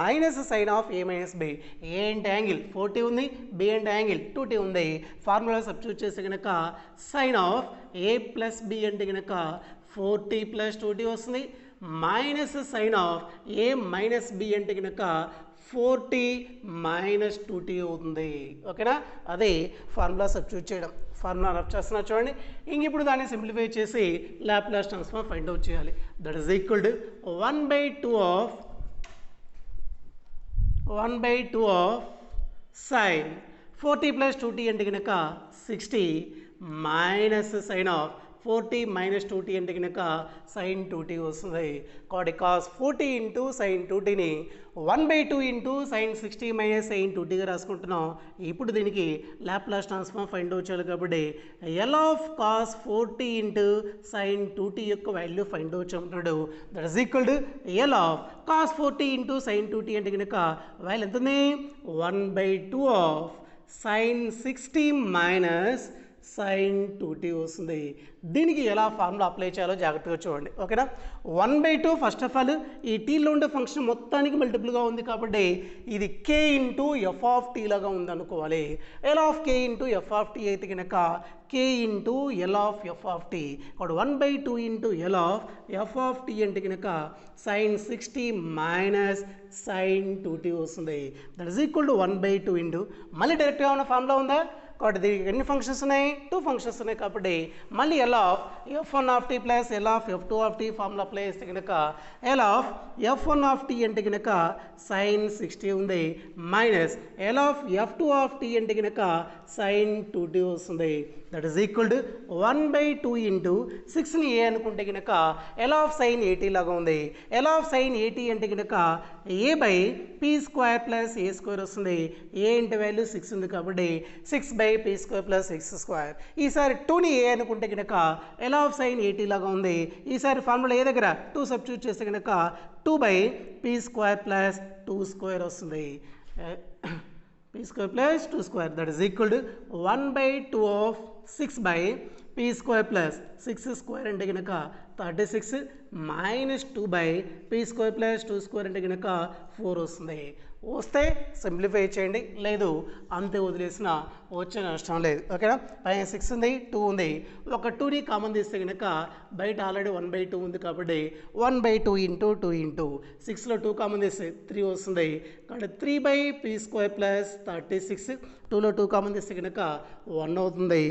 minus sine of a minus b. a అంటే angle 4t ఉంది, b అంటే angle 2t ఉంది. Formula substitute చేస్తే కనుక sine of a plus b అంటే కనుక 4t plus 2t వస్తుంది. Minus sine of a minus b అంటే కనుక 4t మైనస్ 2t అవుతుంది. ఓకేనా? అదే ఫార్ములా సబ్స్టిట్యూట్ చేయడం. ఫార్ములా రఫ్ చేస్తున్నా చూడండి. ఇంక ఇప్పుడు దాన్ని సింప్లిఫై చేసి లాప్లాస్ ట్రాన్స్ఫార్మ్ ఫైండ్ అవుట్ చేయాలి. That is equal to 1/2 of sine 4t plus 2t అంటే కనుక 60 minus sine of 4t minus 2t అంటే కనుక సైన్ 2t వస్తుంది. కాబట్టి కాస్ 4t ఇంటూ సైన్ 2tని 1/2 ఇంటూ సైన్ 60 మైనస్ సైన్ 2tగా రాసుకుంటున్నాం. ఇప్పుడు దీనికి లాప్లాస్ ట్రాన్స్ఫార్మ్ ఫైండ్ అవుట్ చేయాలి కాబట్టి L of cos 4t into sine 2t యొక్క వాల్యూ ఫైండ్ అవుట్ చేయమంటున్నాడు. That is equal to L of cos 4t into sine 2t అంటే కనుక వాల్యూ ఎంత ఉంది? 1/2 of sign 60 minus sine 2t వస్తుంది. దీనికి ఎలా ఫార్ములా అప్లై చేయాలో జాగ్రత్తగా చూడండి. ఓకేనా? 1/2 ఫస్ట్ ఆఫ్ ఆల్ ఈ టీలో ఉండే ఫంక్షన్ మొత్తానికి మల్టిపుల్గా ఉంది కాబట్టి ఇది k into F of tea లాగా ఉంది అనుకోవాలి. L of k into F of t అయితే కనుక k into L of F of tea. కాబట్టి 1/2 into L of F of tea అంటే కనుక సైన్ 60 మైనస్ సైన్ 2t వస్తుంది. That is equal to 1/2 into మళ్ళీ డైరెక్ట్గా ఉన్న ఫార్ములా ఉందా? కాబట్టి దీనికి ఎన్ని ఫంక్షన్స్ ఉన్నాయి? 2 ఫంక్షన్స్ ఉన్నాయి కాబట్టి మళ్ళీ L of f1 of tea plus L of f2 of t formula apply చేస్తే కనుక L of f1 of tea అంటే కనుక సైన్ 60 ఉంది minus L of f2 of tea అంటే కనుక సైన్ 2t వస్తుంది. That is equal to 1/2 into 6ని A అనుకుంటే కనుక ఎల్ ఆఫ్ సైన్ 80 లాగా ఉంది. ఎల్ ఆఫ్ సైన్ 80 అంటే కనుక a/p² ప్లస్ a² వస్తుంది. ఏ అంటే వాల్యూ 6 ఉంది కాబట్టి 6/p² ప్లస్ x². ఈసారి 2ని ఏ అనుకుంటే కనుక ఎల్ ఆఫ్ సైన్ 80 లాగా ఉంది. ఈసారి ఫార్ములా ఏ దగ్గర 2 సబ్స్టిట్యూట్ చేస్తే కనుక 2/p² ప్లస్ 2² వస్తుంది. p² plus 2² that is equal to 1/2 of 6/p² plus 6² అంటే కనుక 36 మైనస్ 2/p² ప్లస్ 2² అంటే కనుక 4 వస్తుంది. వస్తే సింప్లిఫై చేయండి, లేదు అంతే వదిలేసిన వచ్చే నష్టం లేదు. ఓకేనా? పైన 6 ఉంది, 2 ఉంది, ఒక 2ని కామన్ తీస్తే కనుక బయట ఆల్రెడీ 1/2 ఉంది కాబట్టి 1/2 ఇంటూ 2 ఇంటూ 6లో 2 కామన్ తీస్తే 3 వస్తుంది. కాబట్టి 3/p² ప్లస్ 36 2లో 2 కామన్ తీస్తే కనుక 1 అవుతుంది.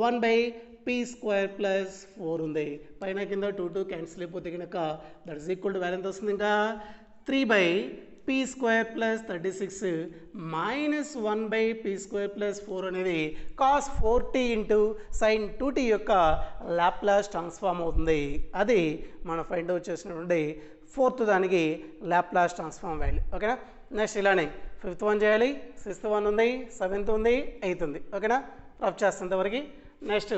1/p² పీ స్క్వేర్ ప్లస్ 4 ఉంది. పైన కింద 2 క్యాన్సిల్ అయిపోతే కనుక that is equal to value ఎంత వస్తుంది? ఇంకా 3/p square plus 36 minus 1/p square plus 4 అనేది cos 4t into sine 2t యొక్క లాప్లాస్ ట్రాన్స్ఫార్మ్ అవుతుంది. అది మనం ఫైండ్ అవుట్ చేసినటువంటి ఫోర్త్ దానికి లాప్లాస్ ట్రాన్స్ఫార్మ్ వాల్యూ. ఓకేనా? నెక్స్ట్ ఇలానే 5th వన్ చేయాలి. 6th వన్ ఉంది, 7th ఉంది, 8th ఉంది. ఓకేనా? రఫ్ చేస్తున్నంతవరకు. నెక్స్ట్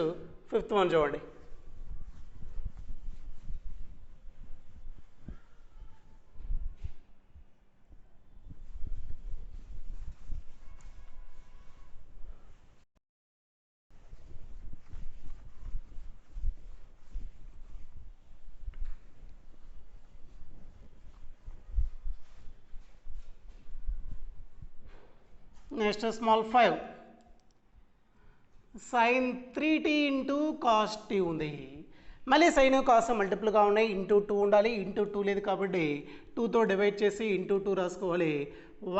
5th వన్ చూడండి. Next small 5 sine 3t into cos t ఉంది. మళ్ళీ సైన్ కాస్ మల్టిపుల్గా ఉన్నాయి. ఇంటూ 2 ఉండాలి. ఇంటూ 2 లేదు కాబట్టి 2తో డివైడ్ చేసి ఇంటూ 2 రాసుకోవాలి.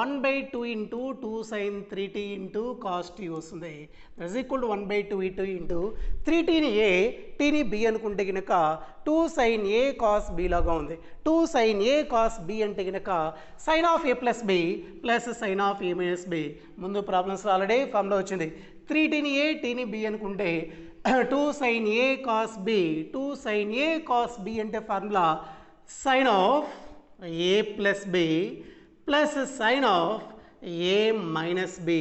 1/2 into 2 sine 3t into cos t వస్తుంది. That is equal to 1/2 into 3tని ఏ టీని బి అనుకుంటే కనుక 2 సైన్ ఏ కాస్ బి లాగా ఉంది. 2 సైన్ ఏ కాస్ బి అంటే కనుక sine of A plus B plus sine of A minus B. ముందు ప్రాబ్లమ్స్ ఆల్రెడీ ఫామ్లో వచ్చింది. 3tని ఏ టీని బి అనుకుంటే 2 సైన్ ఏ కాస్ బి 2 సైన్ ఏ కాస్ బి అంటే formula sine of A plus B plus sine of A minus B.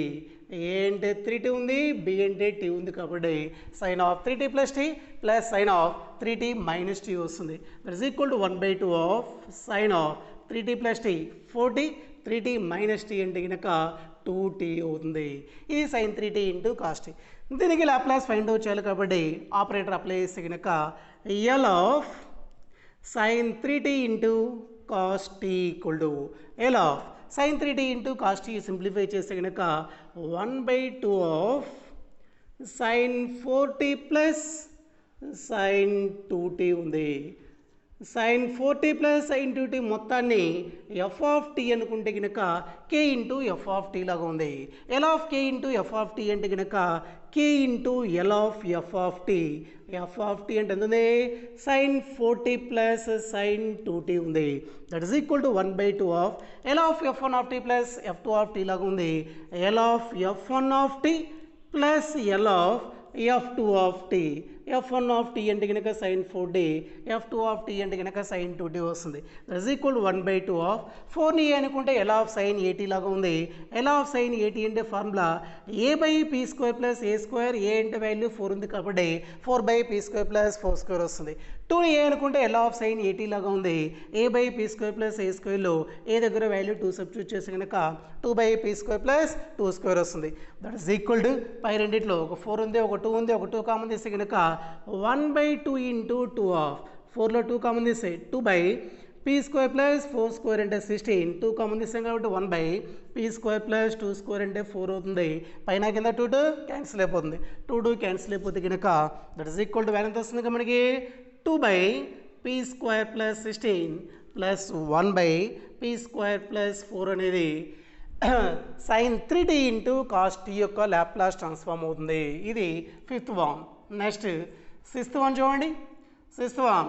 A అంటే 3t ఉంది, B అంటే t ఉంది కాబట్టి sine of 3t plus T plus sine of 3t minus T వస్తుంది. That is equal to 1/2 of sine of 3t plus t 4t 3t minus t అంటే కనుక 2t అవుతుంది. ఇది sine 3t into cos t. దీనికి Laplace find out చేయాలి కాబట్టి operator apply చేస్తే కనుక L of sine 3t into cos t equal to L of sine 3t into cos t simplify చేస్తే కనుక 1/2 of sine 4t plus sine 2t ఉంది. Sine 4t plus sine 2t మొత్తాన్ని F of tea అనుకుంటే కనుక కే into F of tea లాగా ఉంది. L of K into F of tea అంటే కనుక కే into L of F of tea. F of tea అంటే ఎంత ఉంది? Sine 4t plus sine 2t ఉంది. That is equal to 1/2 of L of f1 of tea plus f2 of tea లాగా ఉంది. L of f1 of tea plus L of f2 of T. f1 of tea అంటే కనుక sign 4t, f2 of tea అంటే కనుక sine 2t వస్తుంది. That is equal 1/2 of 4ని అనుకుంటే L of sign 80 లాగా ఉంది. ఎల్ ఆఫ్ సైన్ 80 అంటే formula a/p square plus A square. A అంటే వాల్యూ 4 ఉంది కాబట్టి 4/p స్క్వేర్ ప్లస్ 4 స్క్వేర్ వస్తుంది. 2ని ఏ అనుకుంటే ఎల్ ఆఫ్ సైన్ 80 లాగా ఉంది. a/p స్క్వేర్ ప్లస్ ఏ స్క్వేర్లో ఏ దగ్గర వాల్యూ 2 సబ్స్టిట్యూట్ చేస్తే కనుక 2/p స్క్వేర్ ప్లస్ 2 స్క్వేర్ వస్తుంది. దట్ ఈస్ ఈక్వల్ టు పై రెండిట్లో ఒక 4 ఉంది, ఒక 2 ఉంది, ఒక 2 కామన్ తీస్తే కనుక 1/2 ఇంటూ 2 ఆఫ్ 4లో 2 కామన్ తీస్తే 2/p స్క్వేర్ ప్లస్ 4 స్క్వేర్ అంటే 16. 2 కామన్ తీస్తాం కాబట్టి 1/p స్క్వేర్ ప్లస్ 2 స్క్వేర్ అంటే 4 అవుతుంది. పైన కింద 2 క్యాన్సిల్ అయిపోతుంది. 2 క్యాన్సిల్ అయిపోతే కనుక that is equal to value ఎంత వస్తుంది మనకి? 2/p square plus 16 plus 1/p square plus 4 అనేది sine 3t into cos t యొక్క లాప్లాస్ ట్రాన్స్ఫార్మ్ అవుతుంది. ఇది 5th one. Next 6th one చూడండి. 6th one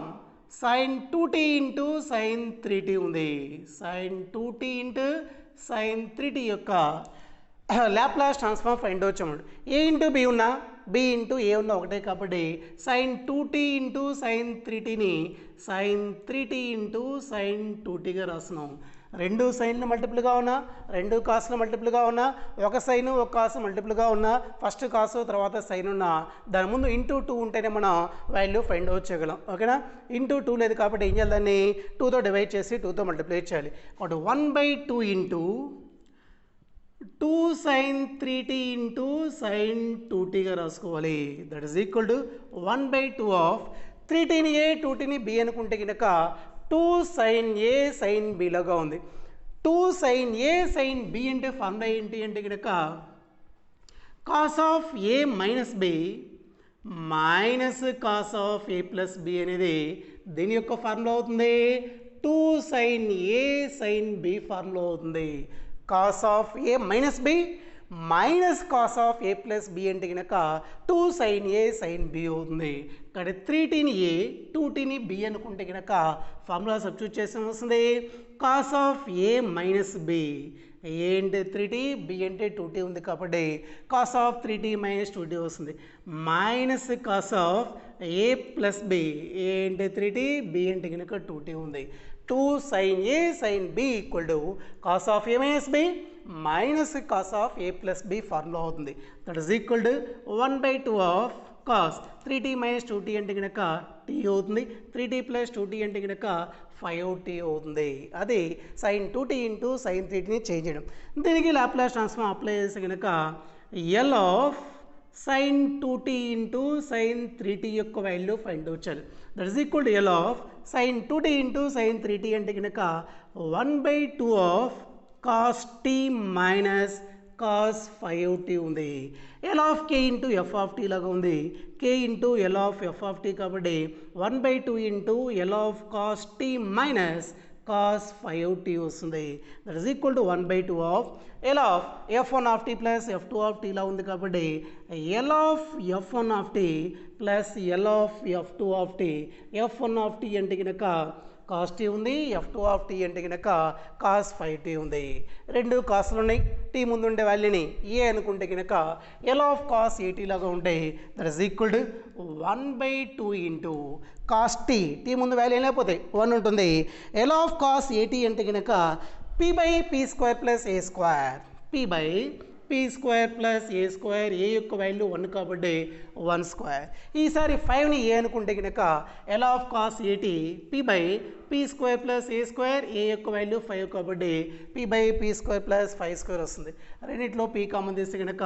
sine 2t into sine 3t ఉంది. Sign 2t into sine 3t యొక్క Laplace transform find out చేయమండి. A into B ఉన్నా B into A ఉన్న ఒకటే కాబట్టి సైన్ 2t ఇంటూ సైన్ 3tని sine 3t into sine 2tగా రాస్తున్నాం. రెండు సైన్లు మల్టిపుల్గా ఉన్నా, రెండు కాసులు మల్టిపుల్గా ఉన్నా, ఒక సైను ఒక కాసు మల్టిపుల్గా ఉన్నా, ఫస్ట్ కాసు తర్వాత సైన్ ఉన్నా దాని ముందు ఇంటూ 2 ఉంటేనే మనం వాల్యూ ఫైండ్ అవుట్ చేయగలం. ఓకేనా? ఇంటూ 2 లేదు కాబట్టి ఏం చేయాలి? దాన్ని 2తో డివైడ్ చేసి 2తో మల్టిప్లై చేయాలి. కాబట్టి 1/2 into 2 sine 3t into sine 2tగా రాసుకోవాలి. That is equal to 1/2 of 3tని ఏ 2tని బి అనుకుంటే కనుక 2 సైన్ ఏ సైన్ బి లాగా ఉంది. 2 సైన్ ఏ సైన్ బి అంటే ఫార్ములా ఏంటి అంటే కనుక cos of A minus B minus cos of A plus b అనేది దీని యొక్క ఫార్ములా అవుతుంది. 2 సైన్ ఏ సైన్ బి ఫార్ములా అవుతుంది. Cos of A minus B minus cos of A plus B అంటే కనుక 2 సైన్ ఏ సైన్ బి అవుతుంది. ఇక్కడ 3tని ఏ 2tని బి అనుకుంటే కనుక ఫార్ములా సబ్స్టిట్యూట్ చేసిన వస్తుంది cos of A minus B. A అంటే 3t బి అంటే 2t ఉంది కాబట్టి cos of 3t minus 2t వస్తుంది. Minus cos of A plus B. A అంటే 3t బి అంటే కనుక 2t ఉంది. 2 sine A sign B equal to cos of A minus B minus cos of A plus B formula అవుతుంది. That is equal to 1/2 of cos 3t minus 2t అంటే కనుక t అవుతుంది. 3t plus 2t అంటే కనుక 5t అవుతుంది. అది sine 2t into sine 3tని change చేయడం. దీనికి లాప్లాస్ ట్రాన్స్ఫార్మ్ అప్లై చేస్తే కనుక L of sine 2t into sine 3t యొక్క వాల్యూ ఫైండ్ అవుట్ చేయాలి. That is equal to L of sine 2t into sine 3t అంటే కనుక 1/2 of cos t minus cos 5t ఉంది. L of K into F of tea లాగా ఉంది. K into L of F of tea కాబట్టి 1/2 into L of cos T minus cos 5t వస్తుంది. That is equal to 1/2 of L of f1 of tea plus f2 of T లా ఉంది కాబట్టి L of f1 of tea plus L of f2 of T. f1 of tea అంటే కనుక cos tea ఉంది. f2 of tea అంటే కనుక cos 5t ఉంది. రెండు కాస్లు ఉన్నాయి. టీ ముందు ఉండే వాల్యూని ఏ అనుకుంటే కనుక ఎల్ ఆఫ్ కాస్ 80 లాగా ఉంటాయి. That is equal to 1/2 into cos t. T ముందు వాల్యూ లేకపోతే 1 ఉంటుంది. ఎల్ ఆఫ్ కాస్ 80 అంటే కనుక p/p² plus A square. p/p² plus A square. A యొక్క వాల్యూ 1 కాబట్టి 1 స్క్వేర్. ఈసారి 5ని ఏ అనుకుంటే కనుక L of cos 80 p/p² plus A square. A యొక్క వాల్యూ 5 కాబట్టి p/p² ప్లస్ 5 స్క్వేర్ వస్తుంది. రెండిట్లో p కామన్ తీస్తే కనుక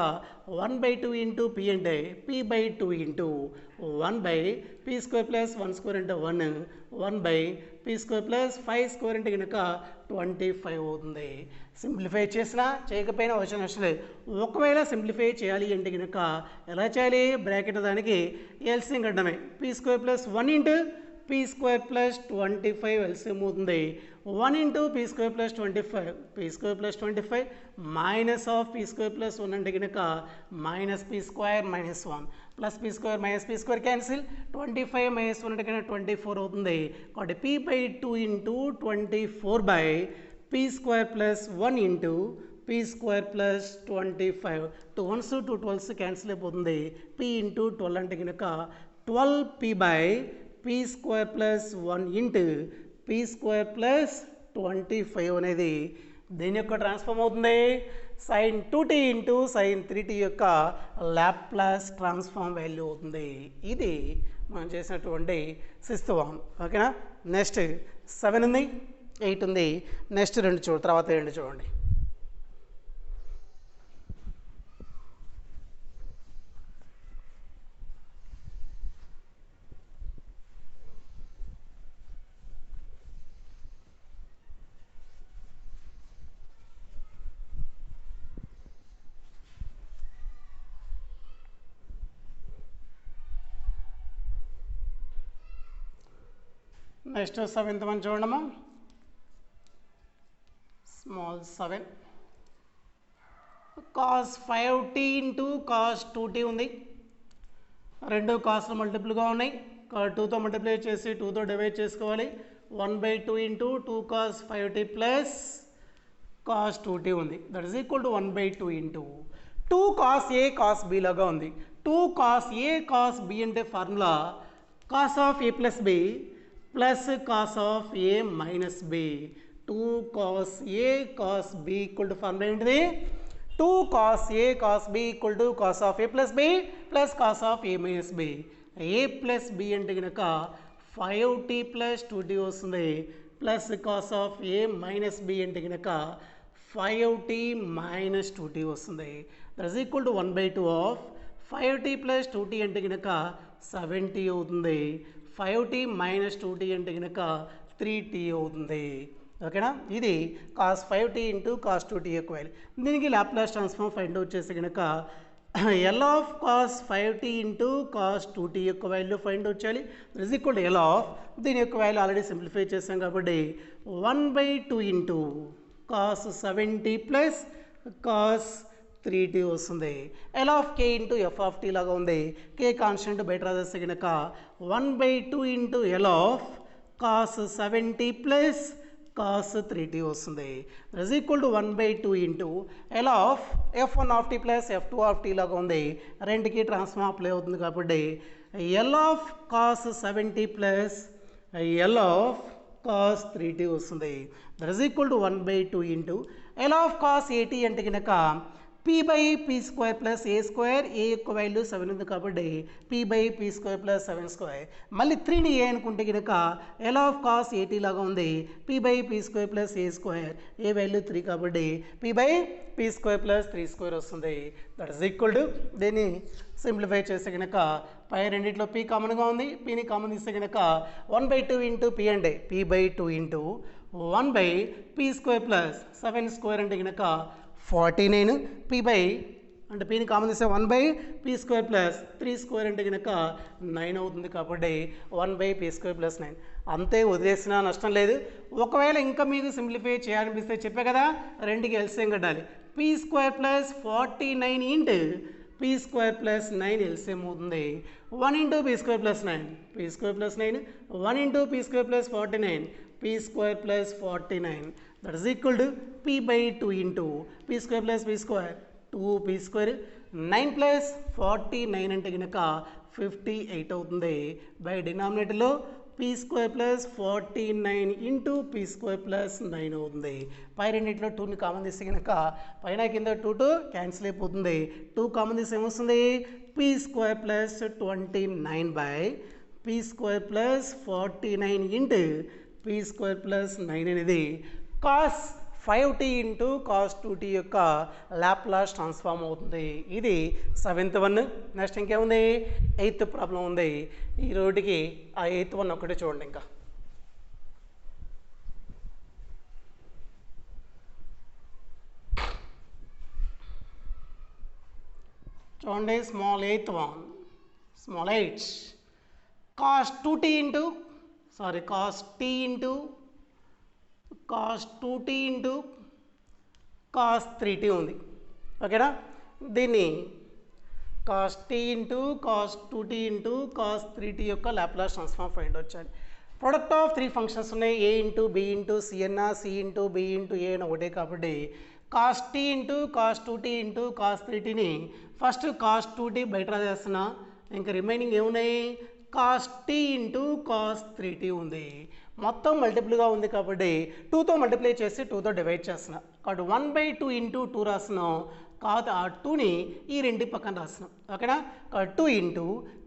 1/2 ఇంటూ p అంటే p/2 into 1/p² plus 1 square అంటే 1 1/p² ప్లస్ 5 స్క్వేర్ అంటే కనుక 25 అవుతుంది. సింప్లిఫై చేసినా చేయకపోయినా వచ్చిన నష్టం. ఒకవేళ సింప్లిఫై చేయాలి అంటే కనుక ఎలా చేయాలి? బ్రాకెట్ దానికి ఎల్సిఎం కట్టడమే. p² plus 1 into p² plus 25 LCM అవుతుంది. 1 into p² plus 25 p² plus 25 minus of p² plus 1 అంటే కనుక minus p² minus 1 plus p² minus p² cancel. 25 minus 1 అంటే కనుక 24 అవుతుంది. కాబట్టి p/2 into 24/p² plus 1 into p² plus 25. 2 1s 2 12s cancel అయిపోతుంది. p into 12 అంటే కనుక 12p/p² plus 1 into p² plus 25 అనేది దీని యొక్క ట్రాన్స్ఫార్మ్ అవుతుంది. Sign 2t into sine 3t యొక్క లాప్లాస్ ట్రాన్స్ఫార్మ్ వాల్యూ అవుతుంది. ఇది మనం చేసినటువంటి 6th వన్. ఓకేనా? నెక్స్ట్ 7 ఉంది, 8 ఉంది. నెక్స్ట్ 2 చూడండి, తర్వాత 2 చూడండి. నెక్స్ట్ 7th వన్ చూడమ్మా. Small 7 cos 5t into cos 2t ఉంది. రెండు కాస్ట్లు మల్టిపుల్గా ఉన్నాయి. 2తో మల్టిప్లై చేసి 2తో డివైడ్ చేసుకోవాలి. 1/2 into 2 cos 5t plus cos 2t ఉంది. That is equal to 1/2 into 2 cos A cos b లాగా ఉంది. 2 కాస్ ఏ కాస్ బి అంటే formula cos of A plus B plus cos of A minus b. 2 cos A cos b equal to formula ఏంటిది? 2 cos A cos b equal to cos of A plus B plus cos of A minus B. A plus B అంటే కనుక 5t plus 2t వస్తుంది. Plus cos of A minus b అంటే కనుక 5t minus 2t వస్తుంది. That is equal to 1/2 of 5t plus 2t అంటే కనుక 7t అవుతుంది. 5t minus 2t అంటే కనుక 3t అవుతుంది. ఓకేనా? ఇది cos 5t into cos 2t యొక్క వాల్యూ. దీనికి లాప్లాస్ ట్రాన్స్ఫార్మ్ ఫైండ్ అవుట్ చేస్తే కనుక L of cos 5t into cos 2t యొక్క వాల్యూ ఫైండ్ అవుట్ చేయాలి. Is equal to L of దీని యొక్క వాల్యూ ఆల్రెడీ సింప్లిఫై చేస్తాం కాబట్టి 1/2 into cos 7t plus cos 3t వస్తుంది. L of K into F of tea లాగా ఉంది. K constant బయట రాసేస్తే కనుక 1/2 into L of cos 7t plus cos 3t వస్తుంది. That is equal to 1/2 into L of f1 of tea plus f2 of tea లాగా ఉంది. రెండుకి transform apply అవుతుంది కాబట్టి L of cos 7t plus L of cos 3t వస్తుంది. That is equal to 1/2 into L of cos 8t అంటే కనుక p/p² plus a square. A యొక్క value 7 ఉంది కాబట్టి p/p² ప్లస్ 7² మళ్ళీ 3ని ఏ అనుకుంటే కనుక ఎల్ ఆఫ్ కాస్ 8t లాగా ఉంది. p/p² plus a square. A value 3 కాబట్టి p/p² ప్లస్ 3² వస్తుంది. దట్ ఈస్ ఈక్వల్ టు దీన్ని సింప్లిఫై చేస్తే కనుక పై రెండింటిలో p కామన్గా ఉంది. pని కామన్ తీస్తే కనుక 1/2 ఇంటూ p అంటే p/2 ఇంటూ 1/p² ప్లస్ 7² అంటే కనుక 49. అంటే pని కామన్ తీస్తే 1/p² ప్లస్ 3² అంటే కనుక 9 అవుతుంది కాబట్టి 1/p² ప్లస్ 9. అంతే, వదిలేసినా నష్టం లేదు. ఒకవేళ ఇంకా మీకు సింప్లిఫై చేయాలనిపిస్తే చెప్పే కదా రెండుకి ఎల్సిఎం కట్టాలి. p² plus 49 into p² plus 9 LCM అవుతుంది. 1 into p² plus 9 p² plus 9 1 into p² plus 49 p² plus 49. That is equal to p/2 into p² plus p² 2p². 9 plus 49 అంటే కనుక 58 అవుతుంది. బై డినామినేటర్లో p² plus 49 into p² plus 9 అవుతుంది. పై రెండింటిలో 2ని common తీస్తే కనుక పైన కింద 2 క్యాన్సిల్ అయిపోతుంది. 2 కామన్ తీస్తే ఏమొస్తుంది p² plus 29 by p² plus 49 into p² plus 9 అనేది cos 5t into cos 2t యొక్క లాప్లాస్ ట్రాన్స్ఫార్మ్ అవుతుంది. ఇది 7th వన్. నెక్స్ట్ ఇంకేముంది 8th ప్రాబ్లం ఉంది. ఈ రోడ్డుకి ఆ 8th వన్ ఒకటే చూడండి. ఇంకా చూడండి small 8th one small 8 cos 2t into cos t into cos 2t into cos 3t ఉంది. ఓకేనా, దీన్ని cos t into cos 2t into cos 3t యొక్క లాప్లాస్ ట్రాన్స్ఫార్మ్ ఫైండ్ వచ్చాలి. ప్రొడక్ట్ ఆఫ్ 3 ఫంక్షన్స్ ఉన్నాయి. a ఇంటూ b ఇంటూ c అన్న c ఇంటూ b ఇంటూ a అని ఒకటే కాబట్టి cos t into cos 2t into cos 3tని ఫస్ట్ కాస్ 2t బయట రాసేస్తున్నా. ఇంకా రిమైనింగ్ ఏమున్నాయి cos t into cos 3t ఉంది. మొత్తం మల్టిపుల్గా ఉంది కాబట్టి 2తో మల్టిప్లై చేసి 2తో డివైడ్ చేస్తున్నా కాబట్టి 1/2 ఇంటూ 2 రాస్తున్నాం. కాదు ఆ 2ని ఈ రెండు పక్కన రాస్తున్నాం. ఓకేనా, 2 into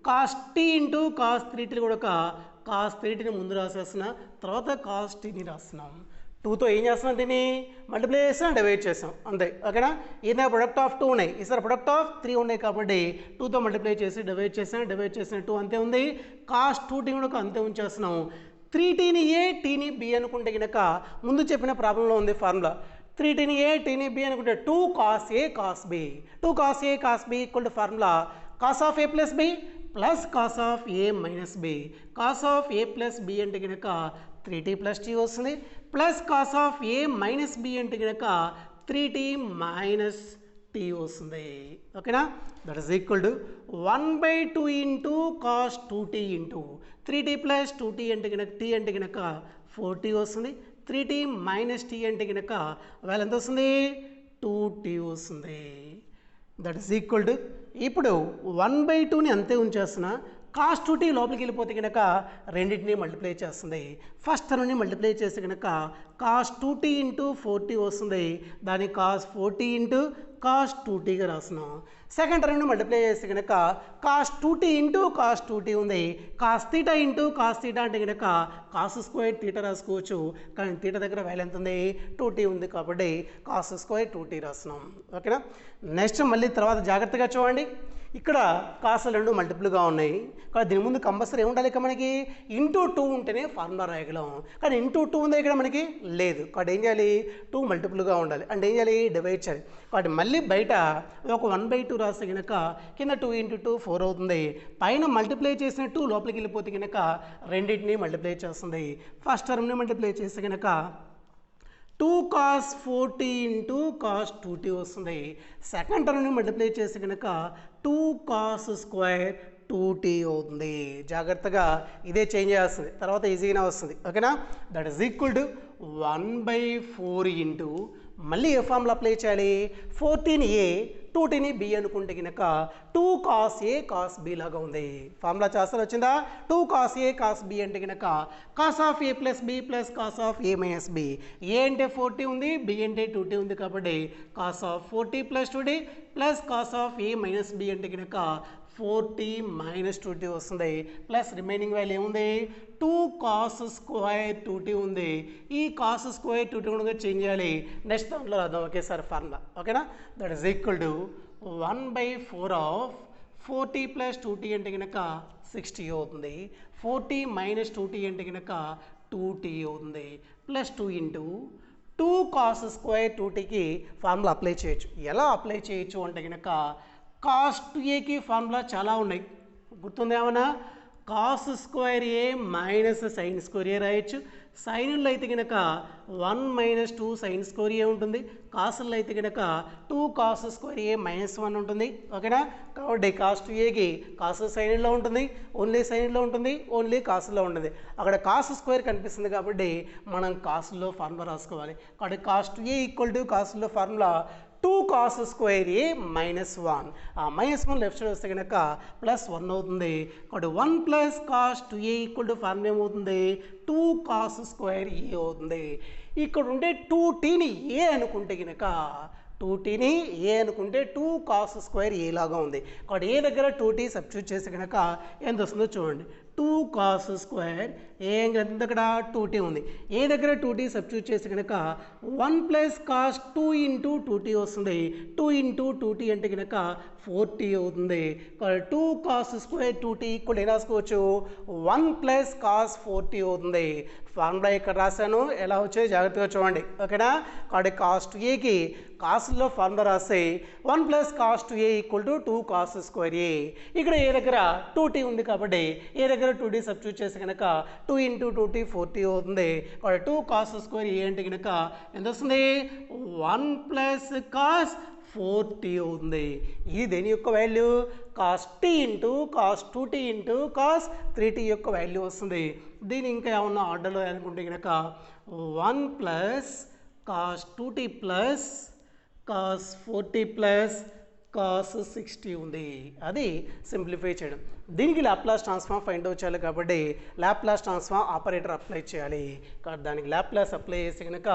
cos t into cos 3t కూడా ఒక కాస్ 3tని ముందు రాసేస్తున్నా, తర్వాత కాస్ tని రాస్తున్నాం. 2తో ఏం చేస్తున్నాం దీన్ని మల్టిప్లై చేస్తాం డివైడ్ చేస్తాం అంతే. ఓకేనా, ఈయన ప్రొడక్ట్ ఆఫ్ 2 ఉన్నాయి, ఈసారి ప్రొడక్ట్ ఆఫ్ 3 ఉన్నాయి కాబట్టి 2తో మల్టిప్లై చేసి డివైడ్ చేసిన 2 అంతే ఉంది. కాస్ 2t కూడా అంతే ఉంచేస్తున్నాం. 3tని ఏ టీని బి అనుకుంటే కనుక ముందు చెప్పిన ప్రాబ్లంలో ఉంది ఫార్ములా 3tని ఏ టీని బి అనుకుంటే 2 cos a cos b 2 cos a cos b equal to formula cos of a plus b plus cos of a minus b. cos of a plus b అంటే కనుక 3t ప్లస్ t వస్తుంది. Plus cos of a minus b అంటే కనుక 3t minus t వస్తుంది. ఓకేనా, that is equal to 1/2 into cos 2t into 3t plus 2t అంటే కనుక t అంటే కనుక 4t వస్తుంది. 3t మైనస్ t అంటే కనుక వాల్యూ ఎంత వస్తుంది 2t వస్తుంది. దట్ ఈస్ ఈక్వల్ టు ఇప్పుడు 1/2ని అంతే ఉంచేస్తున్నా. కాస్ 2t లోపలికి వెళ్ళిపోతే కనుక రెండింటిని మల్టిప్లై చేస్తుంది. ఫస్ట్ టర్మ్ని మల్టిప్లై చేస్తే కనుక కాస్ 2t ఇంటూ 4t వస్తుంది. దాన్ని కాస్ 4t ఇంటూ కాస్ 2tగా రాస్తున్నాం. సెకండ్ టర్మ్ని మల్టిప్లై చేస్తే కనుక cos 2t into cos 2t ఉంది. Cos theta into cos theta అంటే కనుక కాస్ స్క్వేర్ తీటా రాసుకోవచ్చు, కానీ తీటా దగ్గర వాల్యూ ఎంత ఉంది 2t ఉంది కాబట్టి కాస్ స్క్వేర్ 2t రాస్తున్నాం. ఓకేనా, నెక్స్ట్ మళ్ళీ తర్వాత జాగ్రత్తగా చూడండి. ఇక్కడ కాసులు రెండు మల్టిపుల్గా ఉన్నాయి కానీ దీని ముందు కంపల్సరీ ఏముండాలి, ఇక మనకి ఇంటూ 2 ఉంటేనే ఫార్ములా రాయగలం, కానీ ఇంటూ 2 ఉంది ఇక్కడ మనకి లేదు కాబట్టి ఏం చేయాలి 2 మల్టిపుల్గా ఉండాలి అంటే ఏం చేయాలి డివైడ్ చేయాలి. కాబట్టి మళ్ళీ బయట ఒక 1/2 రాస్తే కనుక కింద 2 ఇంటూ 2 4 అవుతుంది. పైన మల్టిప్లై చేసిన 2 లోపలికి వెళ్ళిపోతే కనుక రెండింటిని మల్టిప్లై చేస్తుంది. ఫస్ట్ టర్మ్ని మల్టిప్లై చేస్తే కనుక 2 cos 4t into cos 2t వస్తుంది. సెకండ్ టర్మ్ని మల్టిప్లై చేసి కనుక 2 cos స్క్వేర్ 2t అవుతుంది. జాగ్రత్తగా ఇదే చేంజ్ చేస్తుంది, తర్వాత ఈజీగానే వస్తుంది. ఓకేనా? That is equal to 1/4 into మళ్ళీ ఏ ఫార్ములా అప్లై చేయాలి? 14ని ఏ 2tని బి అనుకుంటే కనుక 2 cos a cos b లాగా ఉంది. ఫార్ములా చేస్తారు వచ్చిందా? 2 cos a cos b అంటే కనుక cos of a plus b plus cos of a minus b. a అంటే 40 ఉంది, b అంటే 2t ఉంది కాబట్టి cos of 40 plus 2t plus cos of a minus b అంటే కనుక 40 మైనస్ 2t వస్తుంది. ప్లస్ రిమైనింగ్ వాల్యూ ఏముంది? 2 cos స్క్వేర్ 2t ఉంది. ఈ cos స్క్వేర్ 2t కూడా చేంజ్ చేయాలి. నెక్స్ట్ దాంట్లో రాద్దాం ఒకేసారి ఫార్ములా. ఓకేనా? That is equal to 1/4 of 40 plus 2t అంటే కనుక 60 అవుతుంది. 40 మైనస్ 2t అంటే కనుక 2t అవుతుంది. ప్లస్ 2 ఇంటూ 2 cos స్క్వేర్ 2tకి ఫార్ములా అప్లై చేయొచ్చు. ఎలా అప్లై చేయొచ్చు అంటే కనుక cos 2aకి ఫార్ములా చాలా ఉన్నాయి. గుర్తుందేమన్నా? cos square A minus sine square ఏ రాయొచ్చు. సైన్లో అయితే కనుక 1 మైనస్ 2 సైన్ స్క్వేర్ ఏ ఉంటుంది. కాసుల్లో అయితే కనుక 2 cos స్క్వేర్ ఏ మైనస్ 1 ఉంటుంది. ఓకేనా? కాబట్టి cos 2aకి కాసు సైన్లో ఉంటుంది, ఓన్లీ సైన్లో ఉంటుంది, ఓన్లీ కాసులో ఉంటుంది. అక్కడ cos స్క్వేర్ కనిపిస్తుంది కాబట్టి మనం కాసులో ఫార్ములా రాసుకోవాలి. కాబట్టి cos 2a ఈక్వల్ టు కాసులో formula 2 cos square A minus 1. ఆ మైనస్ 1 లెఫ్ట్ సైడ్ వస్తే కనుక ప్లస్ 1 అవుతుంది. కాబట్టి 1 plus cos 2a equal to formula ఏమవుతుంది? 2 cos స్క్వేర్ ఏ అవుతుంది. ఇక్కడ ఉండే 2tని ఏ అనుకుంటే కనుక 2tని ఏ అనుకుంటే 2 cos స్క్వేర్ ఏ లాగా ఉంది. కాబట్టి ఏ దగ్గర 2t సబ్స్టిట్యూట్ చేసి కనుక ఎంత వస్తుందో చూడండి. 2 cos స్క్వేర్ ఏ ఎంత ఇక్కడ 2t ఉంది. ఏ దగ్గర 2t సబ్స్టిట్యూట్ చేసి కనుక 1 ప్లస్ cos 2 ఇంటూ 2t వస్తుంది. 2 ఇంటూ 2t అంటే కనుక 4t అవుతుంది. 2 cos స్క్వేర్ 2t ఈక్వల్ ఏం రాసుకోవచ్చు? 1 ప్లస్ cos 4t అవుతుంది. ఫార్ములా ఇక్కడ రాశాను, ఎలా వచ్చాయో జాగ్రత్తగా చూడండి. ఓకేనా? కాబట్టి cos 2aకి కాసుల్లో ఫార్ములా రాస్తే 1 plus cos 2a equal to 2 cos square A. ఇక్కడ ఏ దగ్గర 2t ఉంది కాబట్టి ఏ దగ్గర 2t సబ్స్టిట్యూట్ చేసి కనుక 2 ఇంటూ 2t 4t అవుతుంది. కాబట్టి 2 cos స్క్వేర్ ఏ అంటే కనుక ఎంత వస్తుంది? 1 ప్లస్ cos 4t అవుతుంది. ఇది దేని యొక్క value? cos t into cos 2t into cos 3t యొక్క వాల్యూ వస్తుంది. దీని ఇంకా ఏమన్నా ఆర్డర్లో అనుకుంటే కనుక 1 plus cos 2t plus cos 4t plus cos 60 ఉంది. అది సింప్లిఫై చేయడం. దీనికి లాప్లాస్ ట్రాన్స్ఫార్మ్ ఫైండ్ అవుట్ చేయాలి కాబట్టి లాప్లాస్ ట్రాన్స్ఫార్మ్ ఆపరేటర్ అప్లై చేయాలి. కాబట్టి దానికి లాప్లాస్ అప్లై చేసి కనుక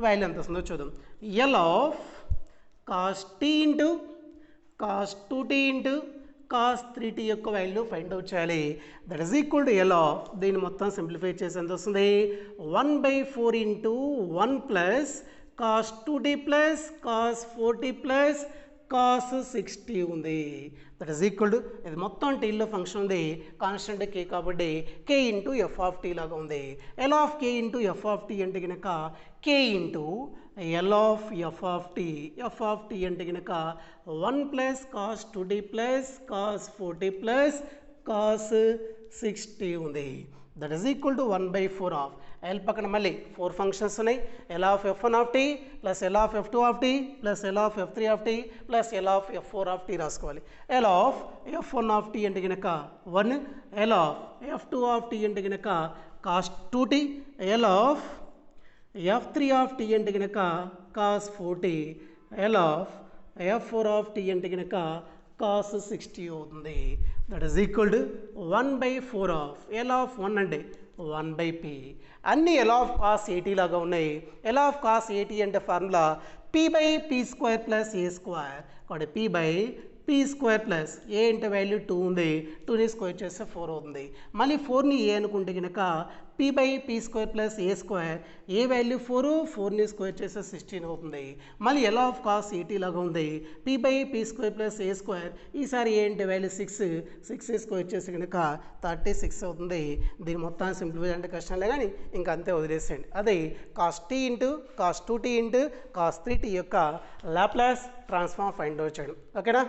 వాల్యూ ఎంత వస్తుందో చూద్దాం. L of cos t into cos 2t into cos 3t యొక్క వాల్యూ ఫైండ్ అవుట్ చేయాలి. That is equal to L of దీన్ని మొత్తం సింప్లిఫై చేసి ఎంత వస్తుంది? 1/4 into 1 plus cos 2t plus cos 4t plus cos 60 ఉంది. దట్ ఈస్ ఈక్వల్ టు ఇది మొత్తం టీలో ఫంక్షన్ ఉంది, కాన్స్టెంట్ k కాబట్టి k into F of tea లాగా ఉంది. L of k into F of tea అంటే కనుక k into L of F of tea. F of tea అంటే కనుక 1 plus cos 2t plus cos 4t plus cos 60 ఉంది. That is equal to 1/4 of L పక్కన మళ్ళీ 4 functions ఉన్నాయి. L of f1 of tea plus L of f2 of tea plus L of f3 of tea plus L of f4 of tea రాసుకోవాలి. L of f1 of tea అంటే కనుక 1, L of f2 of tea అంటే కనుక cos 2t, L of f3 of tea అంటే కనుక cos 4t, L of f4 of tea అంటే కనుక cos 60 అవుతుంది. That is equal to 1/4 of L of 1 అంటే 1/p. అన్ని ఎల్ ఆఫ్ cos 80 లాగా ఉన్నాయి. ఎల్ ఆఫ్ cos 80 అంటే ఫార్ములా p/p స్క్వేర్ ప్లస్ ఏ స్క్వేర్. కాబట్టి p/p స్క్వేర్ ప్లస్ ఏ అంటే వాల్యూ 2 ఉంది, 2ని స్క్వేర్ చేస్తే 4 అవుతుంది. మళ్ళీ 4ని ఏ అనుకుంటే కనుక p/p స్క్వేర్ ప్లస్ ఏ స్క్వేర్, ఏ వాల్యూ 4, 4ని స్క్వేర్ చేస్తే 16 అవుతుంది. మళ్ళీ ఎల్ ఆఫ్ cos 80 లాగా ఉంది, p/p స్క్వేర్ ప్లస్ ఏ స్క్వేర్, ఈసారి ఏ అంటే వాల్యూ 6, 6 స్క్వేర్ చేస్తే కనుక 36 అవుతుంది. దీని మొత్తాన్ని సింప్లిఫై అంటే కష్టంలే కానీ ఇంకా అంతే వదిలేసేయండి. అది cos t into cos 2t into cos 3t యొక్క లాప్లాస్ ట్రాన్స్ఫార్మ్ ఫైండ్ అవుట్ చేయడం. ఓకేనా?